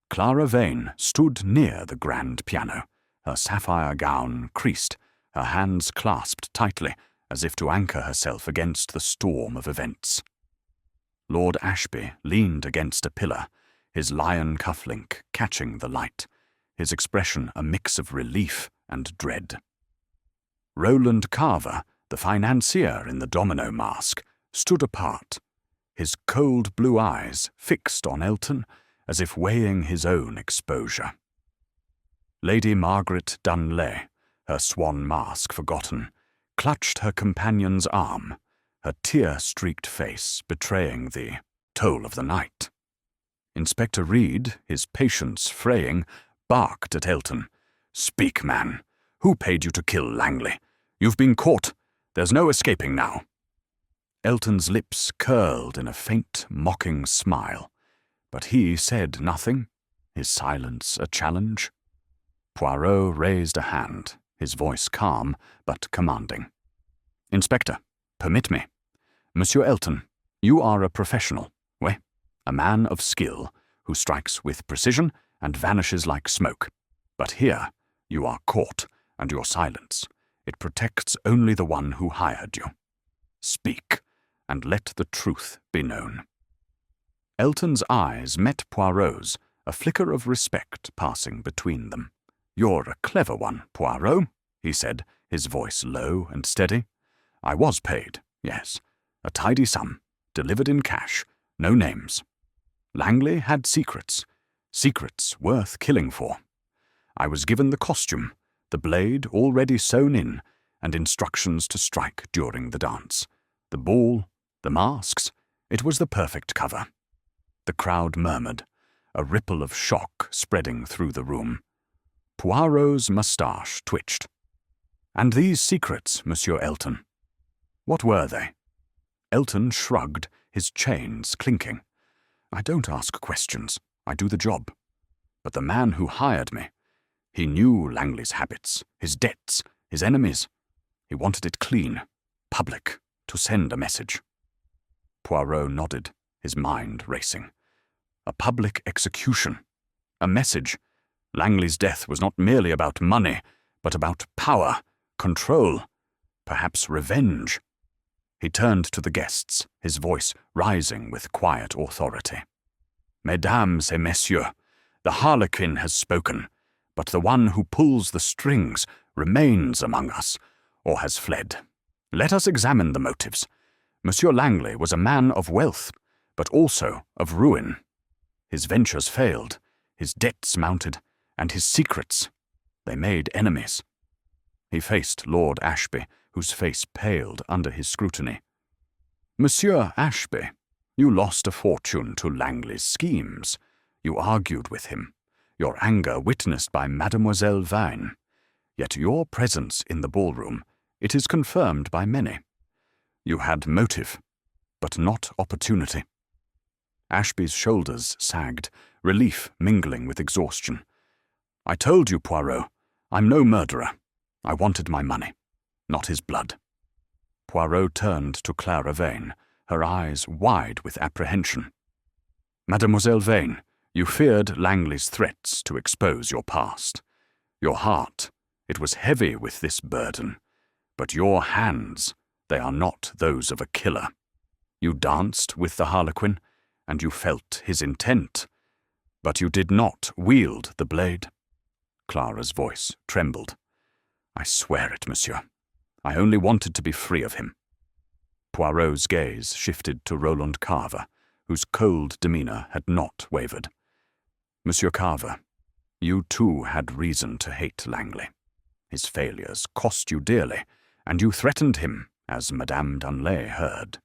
Clara Vane stood near the grand piano, her sapphire gown creased, her hands clasped tightly, as if to anchor herself against the storm of events. Lord Ashby leaned against a pillar, his lion cufflink catching the light, his expression a mix of relief and dread. Roland Carver, the financier in the domino mask, stood apart, his cold blue eyes fixed on Elton, as if weighing his own exposure. Lady Margaret Dunley, her swan mask forgotten, clutched her companion's arm, her tear-streaked face betraying the toll of the night. Inspector Reed, his patience fraying, barked at Elton. "Speak, man. Who paid you to kill Langley? You've been caught. There's no escaping now." Elton's lips curled in a faint, mocking smile, but he said nothing, his silence a challenge. Poirot raised a hand, his voice calm but commanding. "Inspector, permit me. Monsieur Elton, you are a professional, oui, a man of skill, who strikes with precision and vanishes like smoke. But here you are caught, and your silence, it protects only the one who hired you. Speak, and let the truth be known." Elton's eyes met Poirot's, a flicker of respect passing between them. "You're a clever one, Poirot," he said, his voice low and steady. "I was paid, yes. A tidy sum, delivered in cash, no names. Langley had secrets worth killing for. I was given the costume, the blade already sewn in, and instructions to strike during the dance. The ball, the masks, it was the perfect cover." The crowd murmured, a ripple of shock spreading through the room. Poirot's moustache twitched. "And these secrets, Monsieur Elton? What were they?" Elton shrugged, his chains clinking. "I don't ask questions. I do the job. But the man who hired me, he knew Langley's habits, his debts, his enemies. He wanted it clean, public, to send a message." Poirot nodded, his mind racing. A public execution. A message. Langley's death was not merely about money, but about power, control, perhaps revenge. He turned to the guests, his voice rising with quiet authority. "Mesdames et messieurs, the harlequin has spoken, but the one who pulls the strings remains among us, or has fled. Let us examine the motives. Monsieur Langley was a man of wealth, but also of ruin. His ventures failed, his debts mounted, and his secrets, they made enemies." He faced Lord Ashby, whose face paled under his scrutiny. "Monsieur Ashby, you lost a fortune to Langley's schemes. You argued with him, your anger witnessed by Mademoiselle Vine. Yet your presence in the ballroom, it is confirmed by many. You had motive, but not opportunity." Ashby's shoulders sagged, relief mingling with exhaustion. "I told you, Poirot, I'm no murderer. I wanted my money, not his blood." Poirot turned to Clara Vane, her eyes wide with apprehension. "Mademoiselle Vane, you feared Langley's threats to expose your past. Your heart, it was heavy with this burden. But your hands, they are not those of a killer. You danced with the harlequin, and you felt his intent, but you did not wield the blade." Clara's voice trembled. "I swear it, monsieur. I only wanted to be free of him." Poirot's gaze shifted to Roland Carver, whose cold demeanour had not wavered. "Monsieur Carver, you too had reason to hate Langley. His failures cost you dearly, and you threatened him, as Madame Dunlay heard.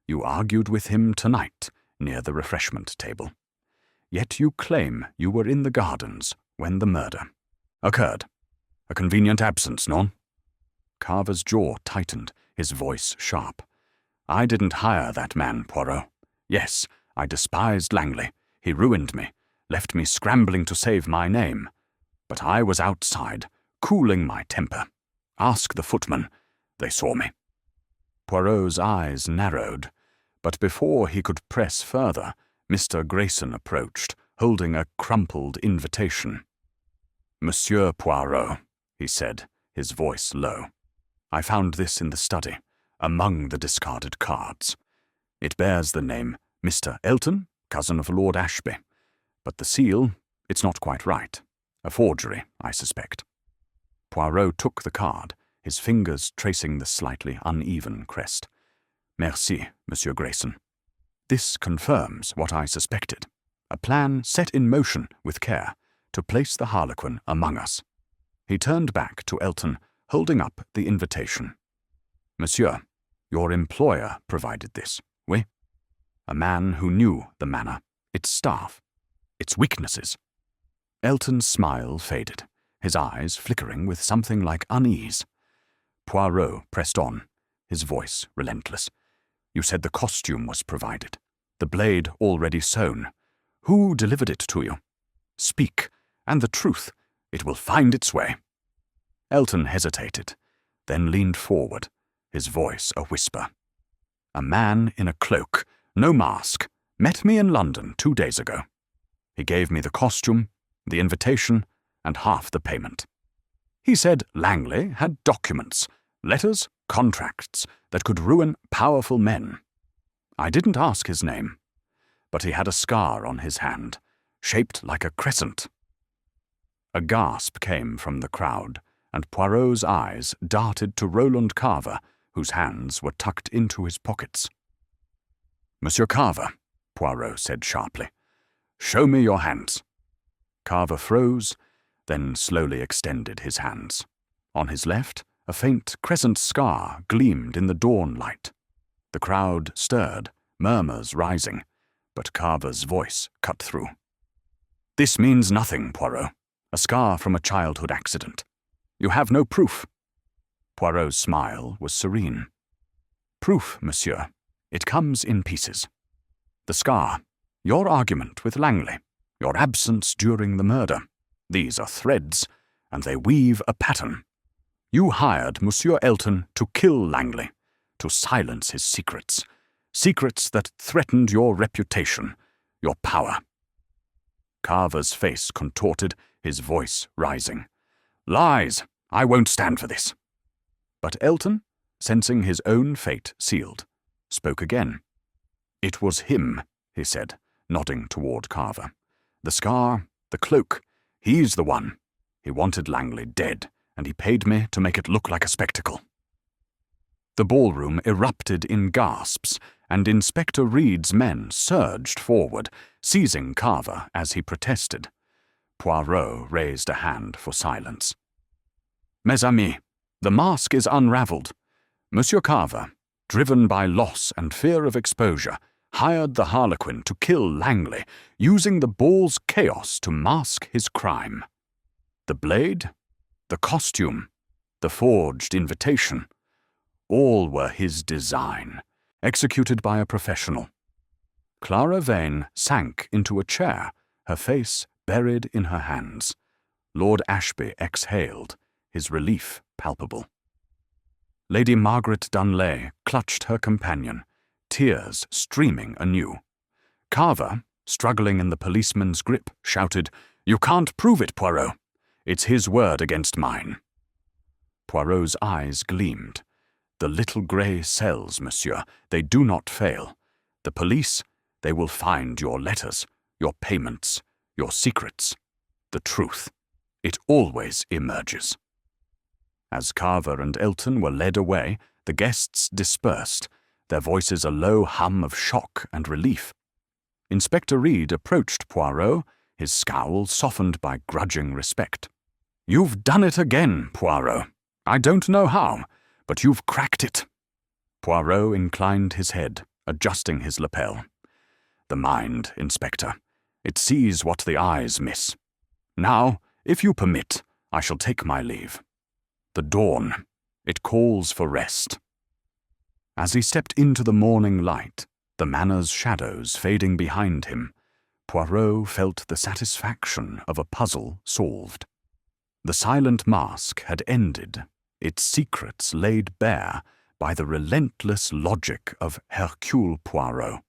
You argued with him tonight, near the refreshment table. Yet you claim you were in the gardens when the murder occurred. A convenient absence, non?" Carver's jaw tightened, his voice sharp. "I didn't hire that man, Poirot. Yes, I despised Langley. He ruined me, left me scrambling to save my name. But I was outside, cooling my temper. Ask the footman. They saw me." Poirot's eyes narrowed, but before he could press further, Mr. Grayson approached, holding a crumpled invitation. "Monsieur Poirot," he said, his voice low, "I found this in the study, among the discarded cards. It bears the name Mr. Elton, cousin of Lord Ashby, but the seal, it's not quite right. A forgery, I suspect." Poirot took the card, his fingers tracing the slightly uneven crest. "Merci, Monsieur Grayson. This confirms what I suspected. A plan set in motion with care to place the harlequin among us." He turned back to Elton, holding up the invitation. "Monsieur, your employer provided this, oui? A man who knew the manor, its staff, its weaknesses." Elton's smile faded, his eyes flickering with something like unease. Poirot pressed on, his voice relentless. "You said the costume was provided, the blade already sewn. Who delivered it to you? Speak, and the truth, it will find its way." Elton hesitated, then leaned forward, his voice a whisper. "A man in a cloak, no mask, met me in London 2 days ago. He gave me the costume, the invitation, and half the payment. He said Langley had documents, letters, contracts that could ruin powerful men. I didn't ask his name, but he had a scar on his hand, shaped like a crescent. A gasp came from the crowd, and Poirot's eyes darted to Roland Carver, whose hands were tucked into his pockets. "Monsieur Carver," Poirot said sharply, "show me your hands." Carver froze, then slowly extended his hands. On his left, a faint crescent scar gleamed in the dawn light. The crowd stirred, murmurs rising, but Carver's voice cut through. "This means nothing, Poirot. A scar from a childhood accident. You have no proof." Poirot's smile was serene. "Proof, monsieur. It comes in pieces. The scar, your argument with Langley, your absence during the murder. These are threads, and they weave a pattern. You hired Monsieur Elton to kill Langley, to silence his secrets, secrets that threatened your reputation, your power." Carver's face contorted, his voice rising. "Lies! I won't stand for this." But Elton, sensing his own fate sealed, spoke again. "It was him," he said, nodding toward Carver. "The scar, the cloak, he's the one. He wanted Langley dead, and he paid me to make it look like a spectacle." The ballroom erupted in gasps, and Inspector Reed's men surged forward, seizing Carver as he protested. Poirot raised a hand for silence. "Mes amis, the mask is unravelled. Monsieur Carver, driven by loss and fear of exposure, hired the Harlequin to kill Langley, using the ball's chaos to mask his crime. The blade, the costume, the forged invitation, all were his design, executed by a professional." Clara Vane sank into a chair, her face buried in her hands. Lord Ashby exhaled, his relief palpable. Lady Margaret Dunlay clutched her companion, tears streaming anew. Carver, struggling in the policeman's grip, shouted, "You can't prove it, Poirot. It's his word against mine." Poirot's eyes gleamed. "The little grey cells, monsieur, they do not fail. The police, they will find your letters, your payments, your secrets. The truth. It always emerges." As Carver and Elton were led away, the guests dispersed, their voices a low hum of shock and relief. Inspector Reed approached Poirot, his scowl softened by grudging respect. "You've done it again, Poirot. I don't know how, but you've cracked it." Poirot inclined his head, adjusting his lapel. "The mind, Inspector. It sees what the eyes miss. Now, if you permit, I shall take my leave. The dawn, it calls for rest." As he stepped into the morning light, the manor's shadows fading behind him, Poirot felt the satisfaction of a puzzle solved. The Silent Masque had ended, its secrets laid bare by the relentless logic of Hercule Poirot.